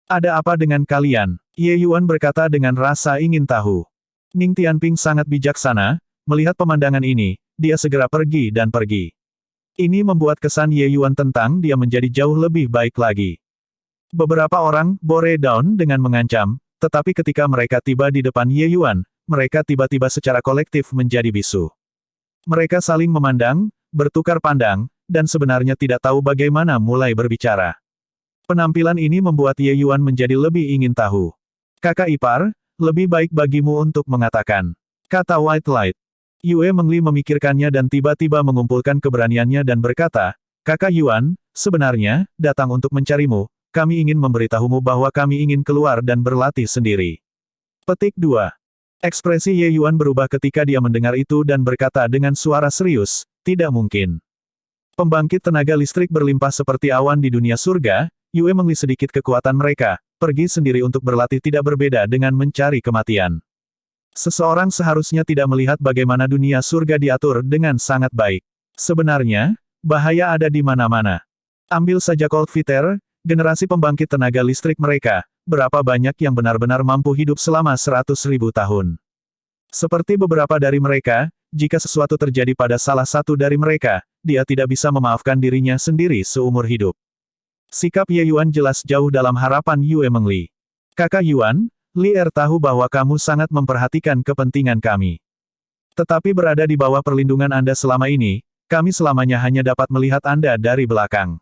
Ada apa dengan kalian? Ye Yuan berkata dengan rasa ingin tahu. Ning Tianping sangat bijaksana, melihat pemandangan ini, dia segera pergi dan pergi. Ini membuat kesan Ye Yuan tentang dia menjadi jauh lebih baik lagi. Beberapa orang bore down dengan mengancam, tetapi ketika mereka tiba di depan Ye Yuan, mereka tiba-tiba secara kolektif menjadi bisu. Mereka saling memandang, bertukar pandang, dan sebenarnya tidak tahu bagaimana mulai berbicara. Penampilan ini membuat Ye Yuan menjadi lebih ingin tahu. Kakak ipar, lebih baik bagimu untuk mengatakan, kata White Light. Yue Mengli memikirkannya dan tiba-tiba mengumpulkan keberaniannya dan berkata, Kakak Yuan, sebenarnya, datang untuk mencarimu, kami ingin memberitahumu bahwa kami ingin keluar dan berlatih sendiri. Petik 2. Ekspresi Ye Yuan berubah ketika dia mendengar itu dan berkata dengan suara serius, tidak mungkin. Pembangkit tenaga listrik berlimpah seperti awan di dunia surga, Yue Mengli sedikit kekuatan mereka, pergi sendiri untuk berlatih tidak berbeda dengan mencari kematian. Seseorang seharusnya tidak melihat bagaimana dunia surga diatur dengan sangat baik. Sebenarnya, bahaya ada di mana-mana. Ambil saja Cold Fiter, generasi pembangkit tenaga listrik mereka, berapa banyak yang benar-benar mampu hidup selama 100.000 tahun. Seperti beberapa dari mereka, jika sesuatu terjadi pada salah satu dari mereka, dia tidak bisa memaafkan dirinya sendiri seumur hidup. Sikap Ye Yuan jelas jauh dalam harapan Yue Mengli. Kakak Yuan, Li Er tahu bahwa kamu sangat memperhatikan kepentingan kami. Tetapi berada di bawah perlindungan Anda selama ini, kami selamanya hanya dapat melihat Anda dari belakang.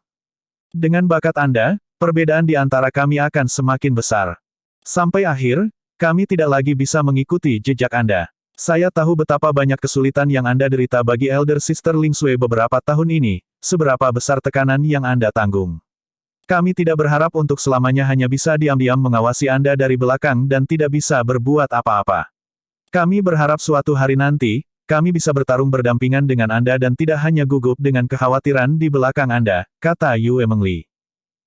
Dengan bakat Anda, perbedaan di antara kami akan semakin besar. Sampai akhir, kami tidak lagi bisa mengikuti jejak Anda. Saya tahu betapa banyak kesulitan yang Anda derita bagi Elder Sister Ling Sui beberapa tahun ini, seberapa besar tekanan yang Anda tanggung. Kami tidak berharap untuk selamanya hanya bisa diam-diam mengawasi Anda dari belakang dan tidak bisa berbuat apa-apa. Kami berharap suatu hari nanti, kami bisa bertarung berdampingan dengan Anda dan tidak hanya gugup dengan kekhawatiran di belakang Anda, kata Yue Mengli.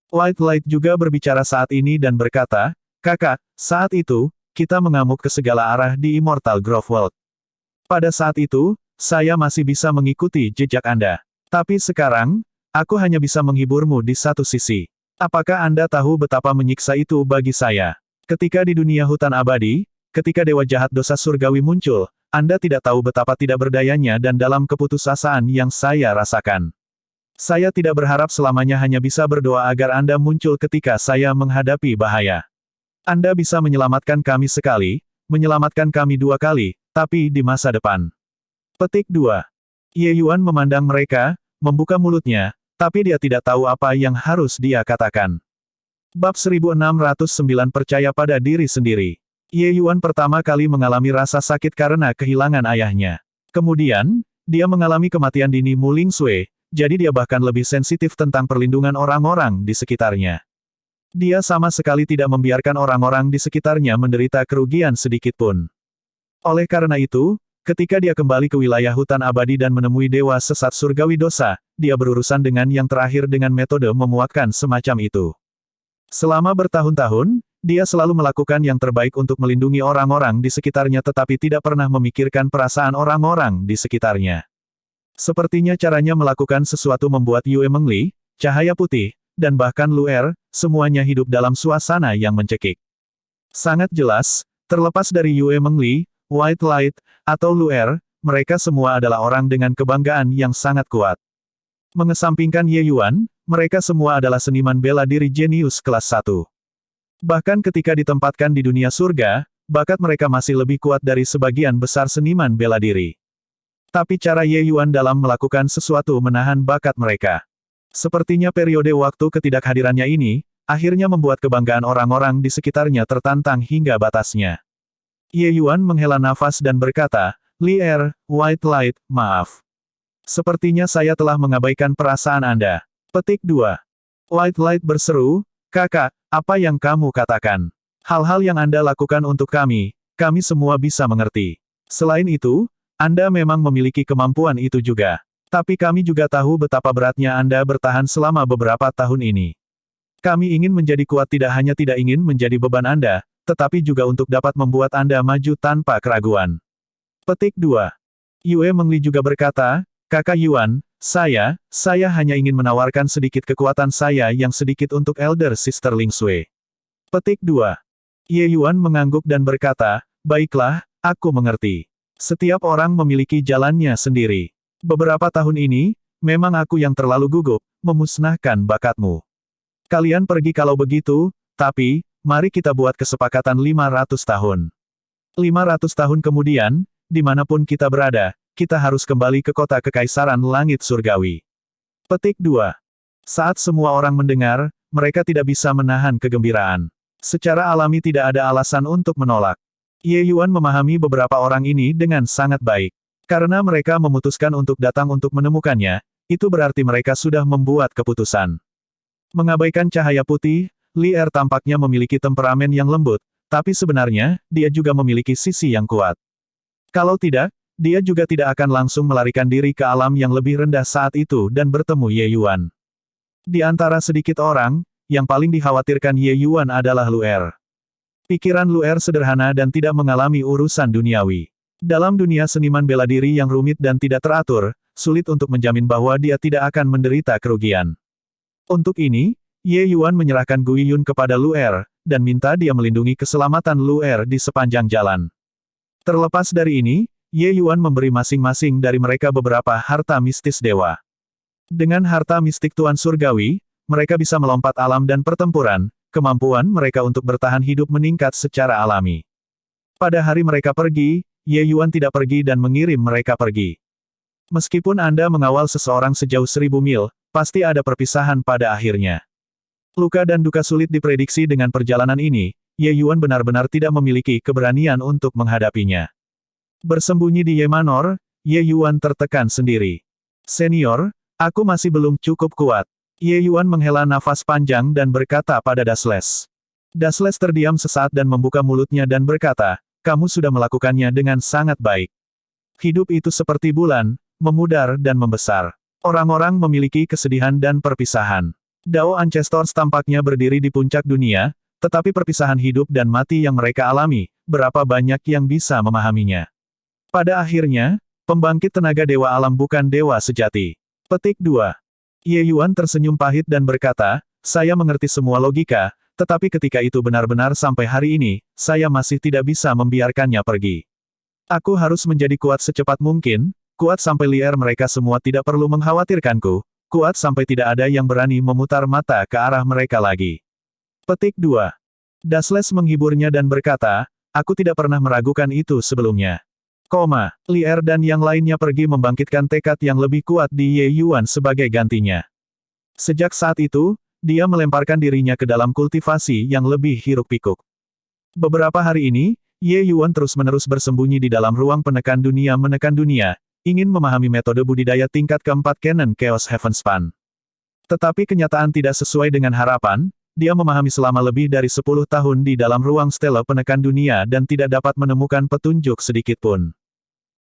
White Light juga berbicara saat ini dan berkata, Kakak, saat itu, kita mengamuk ke segala arah di Immortal Grove World. Pada saat itu, saya masih bisa mengikuti jejak Anda. Tapi sekarang, aku hanya bisa menghiburmu di satu sisi. Apakah Anda tahu betapa menyiksa itu bagi saya? Ketika di dunia hutan abadi, ketika Dewa Jahat Dosa Surgawi muncul, Anda tidak tahu betapa tidak berdayanya dan dalam keputusasaan yang saya rasakan. Saya tidak berharap selamanya hanya bisa berdoa agar Anda muncul ketika saya menghadapi bahaya. Anda bisa menyelamatkan kami sekali, menyelamatkan kami 2 kali, tapi di masa depan. Petik 2. Ye Yuan memandang mereka, membuka mulutnya, tapi dia tidak tahu apa yang harus dia katakan. Bab 1609 Percaya pada diri sendiri. Ye Yuan pertama kali mengalami rasa sakit karena kehilangan ayahnya. Kemudian, dia mengalami kematian dini Mu Ling Sui, jadi dia bahkan lebih sensitif tentang perlindungan orang-orang di sekitarnya. Dia sama sekali tidak membiarkan orang-orang di sekitarnya menderita kerugian sedikit pun. Oleh karena itu, ketika dia kembali ke wilayah hutan abadi dan menemui Dewa Sesat Surgawi Dosa, dia berurusan dengan yang terakhir dengan metode memuakkan semacam itu. Selama bertahun-tahun, dia selalu melakukan yang terbaik untuk melindungi orang-orang di sekitarnya tetapi tidak pernah memikirkan perasaan orang-orang di sekitarnya. Sepertinya caranya melakukan sesuatu membuat Yue Mengli, Cahaya Putih, dan bahkan Lu Er, semuanya hidup dalam suasana yang mencekik. Sangat jelas, terlepas dari Yue Mengli, White Light, atau Lu Er, mereka semua adalah orang dengan kebanggaan yang sangat kuat. Mengesampingkan Ye Yuan, mereka semua adalah seniman bela diri jenius kelas 1. Bahkan ketika ditempatkan di dunia surga, bakat mereka masih lebih kuat dari sebagian besar seniman bela diri. Tapi cara Ye Yuan dalam melakukan sesuatu menahan bakat mereka. Sepertinya periode waktu ketidakhadirannya ini, akhirnya membuat kebanggaan orang-orang di sekitarnya tertantang hingga batasnya. Ye Yuan menghela nafas dan berkata, Li Er, White Light, maaf. Sepertinya saya telah mengabaikan perasaan Anda. Petik 2. White Light berseru, Kakak, apa yang kamu katakan? Hal-hal yang Anda lakukan untuk kami semua bisa mengerti. Selain itu, Anda memang memiliki kemampuan itu juga. Tapi kami juga tahu betapa beratnya Anda bertahan selama beberapa tahun ini. Kami ingin menjadi kuat tidak hanya tidak ingin menjadi beban Anda, tetapi juga untuk dapat membuat Anda maju tanpa keraguan. Petik 2. Yue Mengli juga berkata, Kakak Yuan, saya hanya ingin menawarkan sedikit kekuatan saya yang sedikit untuk Elder Sister Ling Sui. Petik 2. Ye Yuan mengangguk dan berkata, baiklah, aku mengerti. Setiap orang memiliki jalannya sendiri. Beberapa tahun ini, memang aku yang terlalu gugup, memusnahkan bakatmu. Kalian pergi kalau begitu, tapi, mari kita buat kesepakatan 500 tahun. 500 tahun kemudian, dimanapun kita berada, kita harus kembali ke kota kekaisaran langit surgawi. Petik 2. Saat semua orang mendengar, mereka tidak bisa menahan kegembiraan. Secara alami tidak ada alasan untuk menolak. Ye Yuan memahami beberapa orang ini dengan sangat baik. Karena mereka memutuskan untuk datang untuk menemukannya, itu berarti mereka sudah membuat keputusan. Mengabaikan cahaya putih, Li Er tampaknya memiliki temperamen yang lembut, tapi sebenarnya, dia juga memiliki sisi yang kuat. Kalau tidak, dia juga tidak akan langsung melarikan diri ke alam yang lebih rendah saat itu dan bertemu Ye Yuan. Di antara sedikit orang, yang paling dikhawatirkan Ye Yuan adalah Lu Er. Pikiran Lu Er sederhana dan tidak mengalami urusan duniawi. Dalam dunia seniman bela diri yang rumit dan tidak teratur, sulit untuk menjamin bahwa dia tidak akan menderita kerugian. Untuk ini, Ye Yuan menyerahkan Gui Yun kepada Lu Er, dan minta dia melindungi keselamatan Lu Er di sepanjang jalan. Terlepas dari ini, Ye Yuan memberi masing-masing dari mereka beberapa harta mistis dewa. Dengan harta mistik Tuan Surgawi, mereka bisa melompat alam dan pertempuran, kemampuan mereka untuk bertahan hidup meningkat secara alami. Pada hari mereka pergi, Ye Yuan tidak pergi dan mengirim mereka pergi. Meskipun Anda mengawal seseorang sejauh 1000 mil, pasti ada perpisahan pada akhirnya. Luka dan duka sulit diprediksi dengan perjalanan ini, Ye Yuan benar-benar tidak memiliki keberanian untuk menghadapinya. Bersembunyi di Ye Manor, Ye Yuan tertekan sendiri. Senior, aku masih belum cukup kuat. Ye Yuan menghela nafas panjang dan berkata pada Dasles. Dasles terdiam sesaat dan membuka mulutnya dan berkata, kamu sudah melakukannya dengan sangat baik. Hidup itu seperti bulan, memudar dan membesar. Orang-orang memiliki kesedihan dan perpisahan. Dao Ancestors tampaknya berdiri di puncak dunia, tetapi perpisahan hidup dan mati yang mereka alami, berapa banyak yang bisa memahaminya. Pada akhirnya, pembangkit tenaga dewa alam bukan dewa sejati. Petik 2. Ye Yuan tersenyum pahit dan berkata, saya mengerti semua logika, tetapi ketika itu benar-benar sampai hari ini, saya masih tidak bisa membiarkannya pergi. Aku harus menjadi kuat secepat mungkin, kuat sampai Li Er mereka semua tidak perlu mengkhawatirkanku, kuat sampai tidak ada yang berani memutar mata ke arah mereka lagi. Petik 2. Dasles menghiburnya dan berkata, aku tidak pernah meragukan itu sebelumnya. Li Er dan yang lainnya pergi membangkitkan tekad yang lebih kuat di Ye Yuan sebagai gantinya. Sejak saat itu, dia melemparkan dirinya ke dalam kultivasi yang lebih hiruk-pikuk. Beberapa hari ini, Ye Yuan terus-menerus bersembunyi di dalam ruang penekan dunia menekan dunia, ingin memahami metode budidaya tingkat keempat Canon Chaos Heavenspan. Tetapi kenyataan tidak sesuai dengan harapan, dia memahami selama lebih dari 10 tahun di dalam ruang stela penekan dunia dan tidak dapat menemukan petunjuk sedikitpun.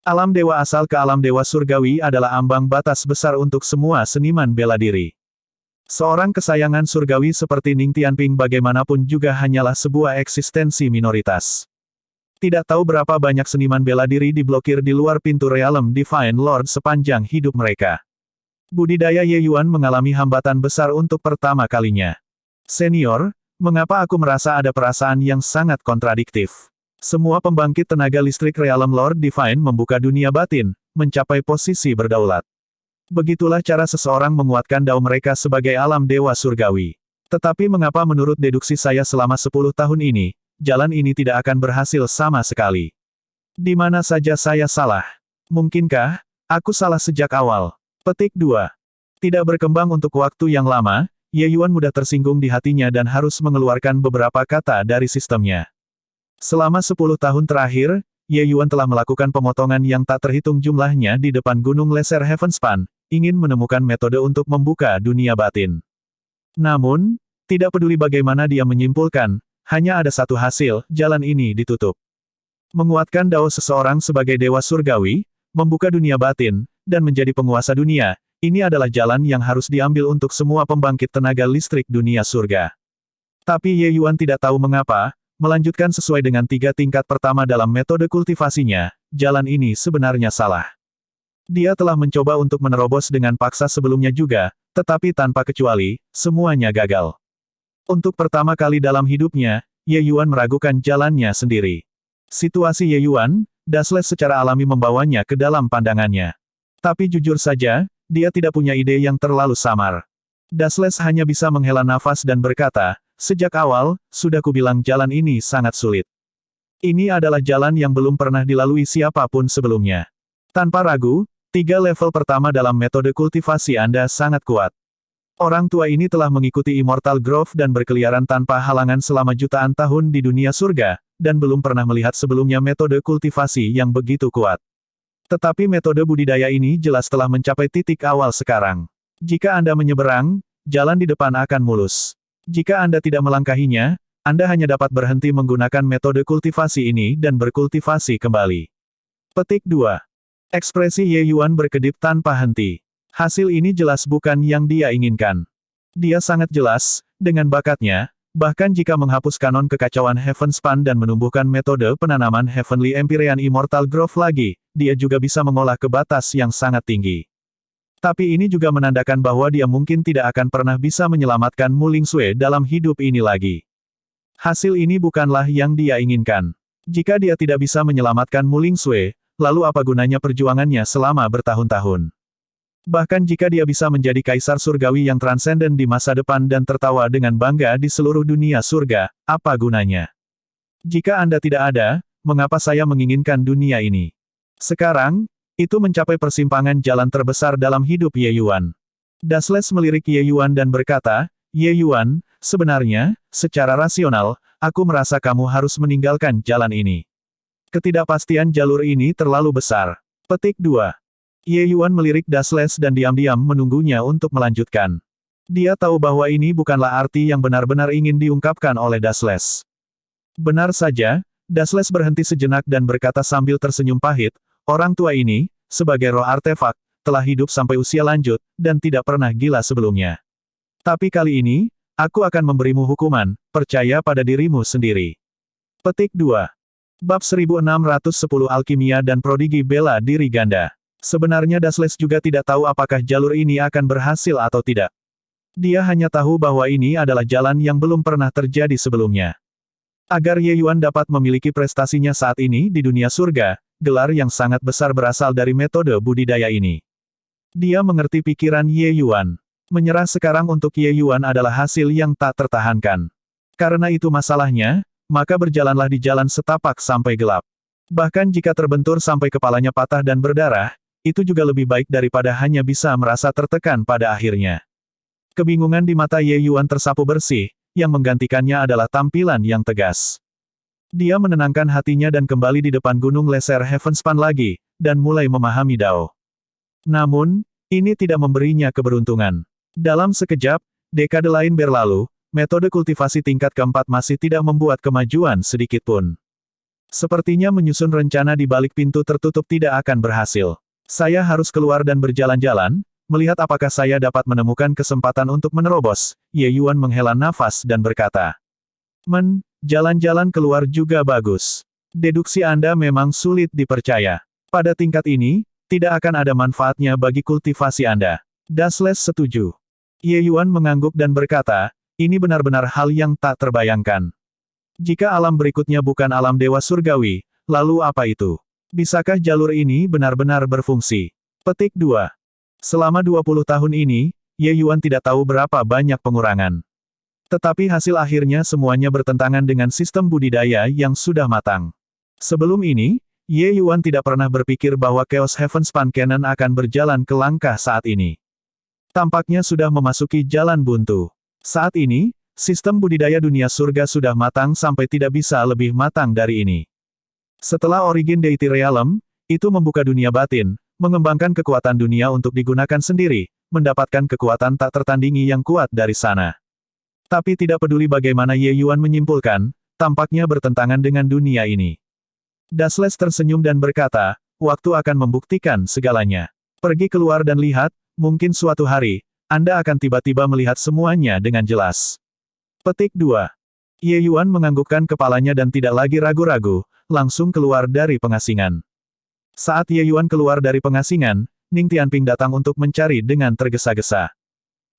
Alam dewa asal ke alam dewa surgawi adalah ambang batas besar untuk semua seniman bela diri. Seorang kesayangan surgawi seperti Ning Tianping bagaimanapun juga hanyalah sebuah eksistensi minoritas. Tidak tahu berapa banyak seniman bela diri diblokir di luar pintu Realm Divine Lord sepanjang hidup mereka. Budidaya Ye Yuan mengalami hambatan besar untuk pertama kalinya. Senior, mengapa aku merasa ada perasaan yang sangat kontradiktif? Semua pembangkit tenaga listrik Realm Lord Divine membuka dunia batin, mencapai posisi berdaulat. Begitulah cara seseorang menguatkan dao mereka sebagai alam dewa surgawi. Tetapi mengapa menurut deduksi saya selama 10 tahun ini, jalan ini tidak akan berhasil sama sekali? Di mana saja saya salah? Mungkinkah aku salah sejak awal? Petik 2. Tidak berkembang untuk waktu yang lama, Ye Yuan mudah tersinggung di hatinya dan harus mengeluarkan beberapa kata dari sistemnya. Selama 10 tahun terakhir, Ye Yuan telah melakukan pemotongan yang tak terhitung jumlahnya di depan Gunung Leser Heavenspan, ingin menemukan metode untuk membuka dunia batin. Namun, tidak peduli bagaimana dia menyimpulkan, hanya ada satu hasil, jalan ini ditutup. Menguatkan dao seseorang sebagai dewa surgawi, membuka dunia batin, dan menjadi penguasa dunia, ini adalah jalan yang harus diambil untuk semua pembangkit tenaga listrik dunia surga. Tapi Ye Yuan tidak tahu mengapa, melanjutkan sesuai dengan 3 tingkat pertama dalam metode kultivasinya, jalan ini sebenarnya salah. Dia telah mencoba untuk menerobos dengan paksa sebelumnya juga, tetapi tanpa kecuali, semuanya gagal. Untuk pertama kali dalam hidupnya, Ye Yuan meragukan jalannya sendiri. Situasi Ye Yuan, Dasles secara alami membawanya ke dalam pandangannya. Tapi jujur saja, dia tidak punya ide yang terlalu samar. Dasles hanya bisa menghela nafas dan berkata, sejak awal, sudah kubilang jalan ini sangat sulit. Ini adalah jalan yang belum pernah dilalui siapapun sebelumnya. Tanpa ragu, 3 level pertama dalam metode kultivasi Anda sangat kuat. Orang tua ini telah mengikuti Immortal Grove dan berkeliaran tanpa halangan selama jutaan tahun di dunia surga, dan belum pernah melihat sebelumnya metode kultivasi yang begitu kuat. Tetapi metode budidaya ini jelas telah mencapai titik awal sekarang. Jika Anda menyeberang, jalan di depan akan mulus. Jika Anda tidak melangkahinya, Anda hanya dapat berhenti menggunakan metode kultivasi ini dan berkultivasi kembali. Petik 2. Ekspresi Ye Yuan berkedip tanpa henti. Hasil ini jelas bukan yang dia inginkan. Dia sangat jelas, dengan bakatnya, bahkan jika menghapus kanon kekacauan Heavenspan dan menumbuhkan metode penanaman Heavenly Empyrean Immortal Grove lagi, dia juga bisa mengolah ke batas yang sangat tinggi. Tapi ini juga menandakan bahwa dia mungkin tidak akan pernah bisa menyelamatkan Mu Lingsue dalam hidup ini lagi. Hasil ini bukanlah yang dia inginkan. Jika dia tidak bisa menyelamatkan Mu Lingsue, lalu apa gunanya perjuangannya selama bertahun-tahun? Bahkan jika dia bisa menjadi kaisar surgawi yang transenden di masa depan dan tertawa dengan bangga di seluruh dunia surga, apa gunanya? Jika Anda tidak ada, mengapa saya menginginkan dunia ini? Sekarang, itu mencapai persimpangan jalan terbesar dalam hidup Ye Yuan. Dasles melirik Ye Yuan dan berkata, Ye Yuan, sebenarnya, secara rasional, aku merasa kamu harus meninggalkan jalan ini. Ketidakpastian jalur ini terlalu besar. Petik 2. Ye Yuan melirik Dasles dan diam-diam menunggunya untuk melanjutkan. Dia tahu bahwa ini bukanlah arti yang benar-benar ingin diungkapkan oleh Dasles. Benar saja, Dasles berhenti sejenak dan berkata sambil tersenyum pahit, orang tua ini, sebagai roh artefak, telah hidup sampai usia lanjut, dan tidak pernah gila sebelumnya. Tapi kali ini, aku akan memberimu hukuman, percaya pada dirimu sendiri. Petik 2. Bab 1610 Alkimia dan Prodigi Bela Diri Ganda. Sebenarnya Dasles juga tidak tahu apakah jalur ini akan berhasil atau tidak. Dia hanya tahu bahwa ini adalah jalan yang belum pernah terjadi sebelumnya. Agar Ye Yuan dapat memiliki prestasinya saat ini di dunia surga, gelar yang sangat besar berasal dari metode budidaya ini. Dia mengerti pikiran Ye Yuan. Menyerah sekarang untuk Ye Yuan adalah hasil yang tak tertahankan. Karena itu masalahnya, maka berjalanlah di jalan setapak sampai gelap. Bahkan jika terbentur sampai kepalanya patah dan berdarah, itu juga lebih baik daripada hanya bisa merasa tertekan pada akhirnya. Kebingungan di mata Ye Yuan tersapu bersih, yang menggantikannya adalah tampilan yang tegas. Dia menenangkan hatinya dan kembali di depan gunung leser Heavenspan lagi, dan mulai memahami Dao. Namun, ini tidak memberinya keberuntungan. Dalam sekejap, dekade lain berlalu, metode kultivasi tingkat keempat masih tidak membuat kemajuan sedikitpun. Sepertinya menyusun rencana di balik pintu tertutup tidak akan berhasil. Saya harus keluar dan berjalan-jalan, melihat apakah saya dapat menemukan kesempatan untuk menerobos. Ye Yuan menghela nafas dan berkata, jalan-jalan keluar juga bagus. Deduksi Anda memang sulit dipercaya. Pada tingkat ini, tidak akan ada manfaatnya bagi kultivasi Anda. Dasles setuju. Ye Yuan mengangguk dan berkata, ini benar-benar hal yang tak terbayangkan. Jika alam berikutnya bukan alam dewa surgawi, lalu apa itu? Bisakah jalur ini benar-benar berfungsi? Petik 2. Selama 20 tahun ini, Ye Yuan tidak tahu berapa banyak pengurangan. Tetapi hasil akhirnya semuanya bertentangan dengan sistem budidaya yang sudah matang. Sebelum ini, Ye Yuan tidak pernah berpikir bahwa Chaos Heavenspan Canon akan berjalan ke langkah saat ini. Tampaknya sudah memasuki jalan buntu. Saat ini, sistem budidaya dunia surga sudah matang sampai tidak bisa lebih matang dari ini. Setelah Origin Deity Realm, itu membuka dunia batin, mengembangkan kekuatan dunia untuk digunakan sendiri, mendapatkan kekuatan tak tertandingi yang kuat dari sana. Tapi tidak peduli bagaimana Ye Yuan menyimpulkan, tampaknya bertentangan dengan dunia ini. Dasles tersenyum dan berkata, waktu akan membuktikan segalanya. Pergi keluar dan lihat, mungkin suatu hari, Anda akan tiba-tiba melihat semuanya dengan jelas. Petik 2. Ye Yuan menganggukkan kepalanya dan tidak lagi ragu-ragu, langsung keluar dari pengasingan. Saat Ye Yuan keluar dari pengasingan, Ning Tianping datang untuk mencari dengan tergesa-gesa.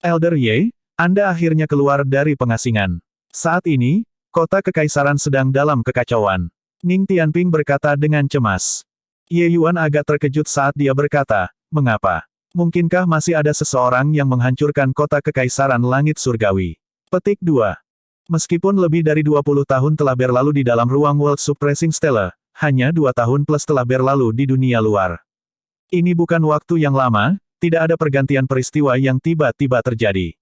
Elder Ye, Anda akhirnya keluar dari pengasingan. Saat ini, kota kekaisaran sedang dalam kekacauan. Ning Tianping berkata dengan cemas. Ye Yuan agak terkejut saat dia berkata, mengapa? Mungkinkah masih ada seseorang yang menghancurkan kota kekaisaran langit surgawi? Petik 2. Meskipun lebih dari 20 tahun telah berlalu di dalam ruang World Suppressing Stele, hanya 2 tahun plus telah berlalu di dunia luar. Ini bukan waktu yang lama, tidak ada pergantian peristiwa yang tiba-tiba terjadi.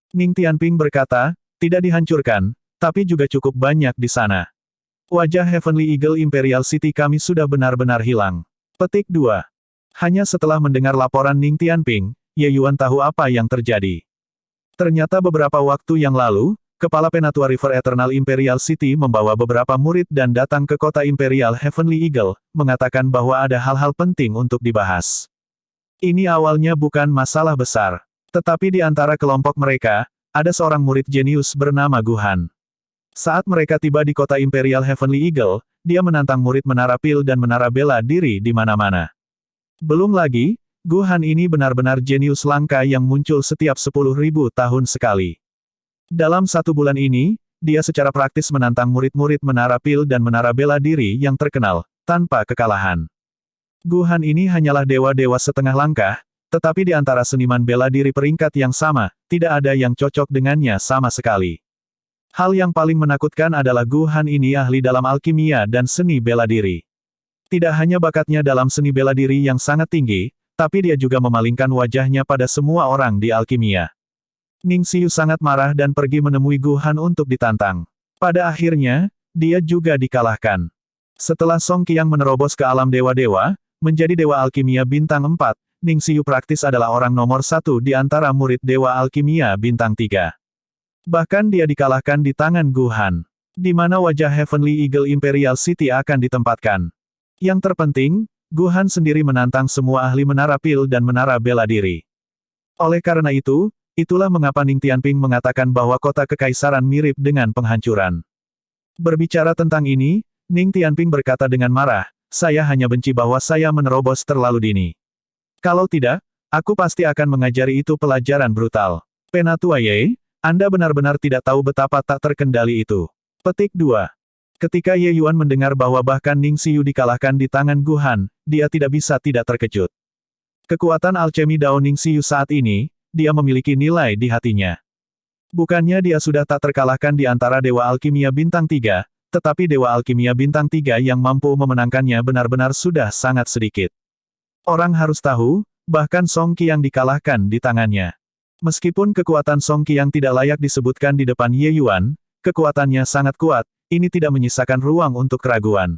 Ning Tianping berkata, tidak dihancurkan, tapi juga cukup banyak di sana. Wajah Heavenly Eagle Imperial City kami sudah benar-benar hilang. Petik 2. Hanya setelah mendengar laporan Ning Tianping, Ye Yuan tahu apa yang terjadi. Ternyata beberapa waktu yang lalu, Kepala Penatua River Eternal Imperial City membawa beberapa murid dan datang ke kota Imperial Heavenly Eagle, mengatakan bahwa ada hal-hal penting untuk dibahas. Ini awalnya bukan masalah besar. Tetapi di antara kelompok mereka, ada seorang murid jenius bernama Guhan. Saat mereka tiba di kota Imperial Heavenly Eagle, dia menantang murid Menara Pil dan Menara Bela Diri di mana-mana. Belum lagi, Guhan ini benar-benar jenius langka yang muncul setiap 10.000 tahun sekali. Dalam 1 bulan ini, dia secara praktis menantang murid-murid Menara Pil dan Menara Bela Diri yang terkenal, tanpa kekalahan. Guhan ini hanyalah dewa-dewa setengah langkah, tetapi di antara seniman bela diri peringkat yang sama, tidak ada yang cocok dengannya sama sekali. Hal yang paling menakutkan adalah Guhan ini ahli dalam alkimia dan seni bela diri. Tidak hanya bakatnya dalam seni bela diri yang sangat tinggi, tapi dia juga memalingkan wajahnya pada semua orang di alkimia. Ning Xiu sangat marah dan pergi menemui Guhan untuk ditantang. Pada akhirnya, dia juga dikalahkan. Setelah Song Qiang menerobos ke alam dewa-dewa, menjadi dewa alkimia bintang 4, Ning Xiu praktis adalah orang nomor 1 di antara murid dewa alkimia bintang 3. Bahkan dia dikalahkan di tangan Guhan. Di mana wajah Heavenly Eagle Imperial City akan ditempatkan. Yang terpenting, Guhan sendiri menantang semua ahli Menara Pil dan Menara Bela Diri. Oleh karena itu, itulah mengapa Ning Tianping mengatakan bahwa kota kekaisaran mirip dengan penghancuran. Berbicara tentang ini, Ning Tianping berkata dengan marah, saya hanya benci bahwa saya menerobos terlalu dini. Kalau tidak, aku pasti akan mengajari itu pelajaran brutal. Penatua Ye, Anda benar-benar tidak tahu betapa tak terkendali itu. Petik 2. Ketika Ye Yuan mendengar bahwa bahkan Ning Xiu dikalahkan di tangan Guhan, dia tidak bisa tidak terkejut. Kekuatan alchemy Dao Ning Xiu saat ini, dia memiliki nilai di hatinya. Bukannya dia sudah tak terkalahkan di antara Dewa Alkimia Bintang 3, tetapi Dewa Alkimia Bintang 3 yang mampu memenangkannya benar-benar sudah sangat sedikit. Orang harus tahu, bahkan Song Qiang dikalahkan di tangannya. Meskipun kekuatan Song Qiang tidak layak disebutkan di depan Ye Yuan, kekuatannya sangat kuat, ini tidak menyisakan ruang untuk keraguan.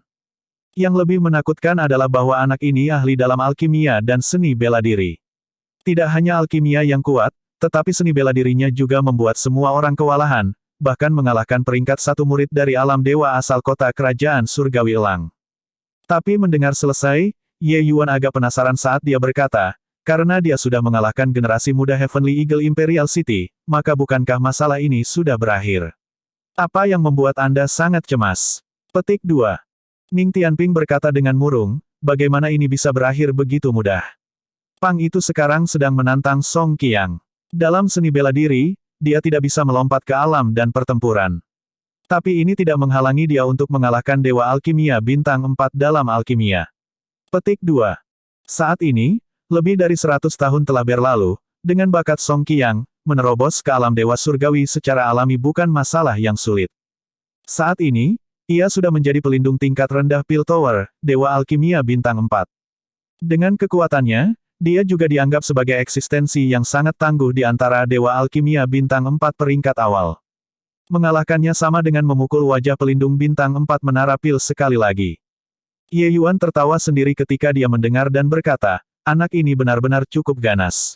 Yang lebih menakutkan adalah bahwa anak ini ahli dalam alkimia dan seni bela diri. Tidak hanya alkimia yang kuat, tetapi seni bela dirinya juga membuat semua orang kewalahan, bahkan mengalahkan peringkat 1 murid dari alam dewa asal kota kerajaan surgawi elang. Tapi mendengar selesai, Ye Yuan agak penasaran saat dia berkata, karena dia sudah mengalahkan generasi muda Heavenly Eagle Imperial City, maka bukankah masalah ini sudah berakhir? Apa yang membuat Anda sangat cemas? Petik 2. Ning Tianping berkata dengan murung, bagaimana ini bisa berakhir begitu mudah? Pang itu sekarang sedang menantang Song Qiang. Dalam seni bela diri, dia tidak bisa melompat ke alam dan pertempuran. Tapi ini tidak menghalangi dia untuk mengalahkan Dewa Alkimia Bintang 4 dalam alkimia. Petik 2. Saat ini, lebih dari 100 tahun telah berlalu, dengan bakat Song Qiang, menerobos ke alam dewa surgawi secara alami bukan masalah yang sulit. Saat ini, ia sudah menjadi pelindung tingkat rendah Pil Tower, Dewa Alkimia Bintang 4. Dengan kekuatannya, dia juga dianggap sebagai eksistensi yang sangat tangguh di antara Dewa Alkimia Bintang 4 peringkat awal. Mengalahkannya sama dengan memukul wajah pelindung Bintang 4 Menara Pil sekali lagi. Ye Yuan tertawa sendiri ketika dia mendengar dan berkata, anak ini benar-benar cukup ganas.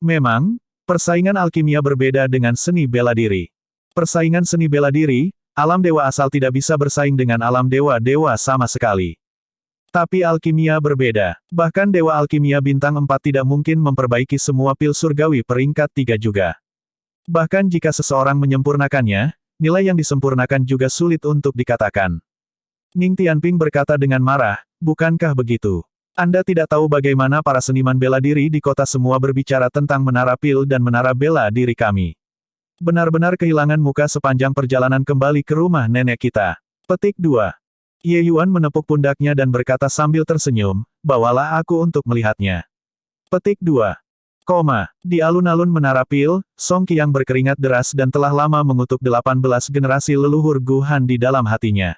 Memang, persaingan alkimia berbeda dengan seni bela diri. Persaingan seni bela diri, alam dewa asal tidak bisa bersaing dengan alam dewa-dewa sama sekali. Tapi alkimia berbeda. Bahkan Dewa Alkimia Bintang 4 tidak mungkin memperbaiki semua pil surgawi peringkat 3 juga. Bahkan jika seseorang menyempurnakannya, nilai yang disempurnakan juga sulit untuk dikatakan. Ning Tianping berkata dengan marah, bukankah begitu? Anda tidak tahu bagaimana para seniman bela diri di kota semua berbicara tentang Menara Pil dan Menara Bela Diri kami. Benar-benar kehilangan muka sepanjang perjalanan kembali ke rumah nenek kita. Petik 2. Ye Yuan menepuk pundaknya dan berkata sambil tersenyum, bawalah aku untuk melihatnya. Petik 2. Di alun-alun Menara Pil, Song Qiang berkeringat deras dan telah lama mengutuk 18 generasi leluhur Gu Han di dalam hatinya.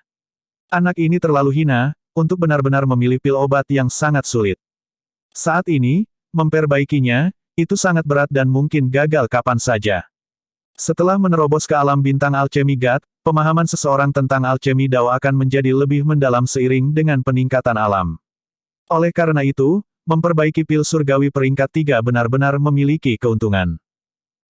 Anak ini terlalu hina, untuk benar-benar memilih pil obat yang sangat sulit. Saat ini, memperbaikinya, itu sangat berat dan mungkin gagal kapan saja. Setelah menerobos ke alam bintang alchemy God, pemahaman seseorang tentang alchemy Dao akan menjadi lebih mendalam seiring dengan peningkatan alam. Oleh karena itu, memperbaiki pil surgawi peringkat 3 benar-benar memiliki keuntungan.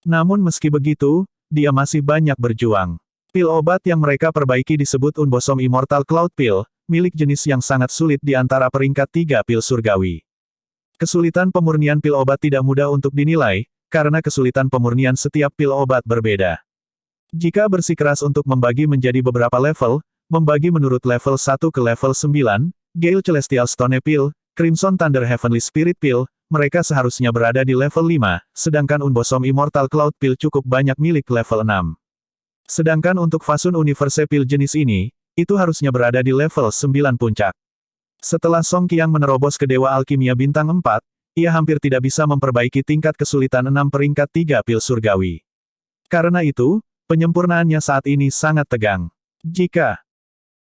Namun meski begitu, dia masih banyak berjuang. Pil obat yang mereka perbaiki disebut Unbosom Immortal Cloud Pill, milik jenis yang sangat sulit di antara peringkat 3 pil surgawi. Kesulitan pemurnian pil obat tidak mudah untuk dinilai, karena kesulitan pemurnian setiap pil obat berbeda. Jika bersikeras untuk membagi menjadi beberapa level, membagi menurut level 1 ke level 9, Gale Celestial Stone Pill, Crimson Thunder Heavenly Spirit Pill, mereka seharusnya berada di level 5, sedangkan Unbosom Immortal Cloud Pill cukup banyak milik level 6. Sedangkan untuk Fasun Universe Pill jenis ini, itu harusnya berada di level 9 puncak. Setelah Song Qiang menerobos ke Dewa Alkimia Bintang 4, ia hampir tidak bisa memperbaiki tingkat kesulitan 6 peringkat 3 pil surgawi. Karena itu, penyempurnaannya saat ini sangat tegang. Jika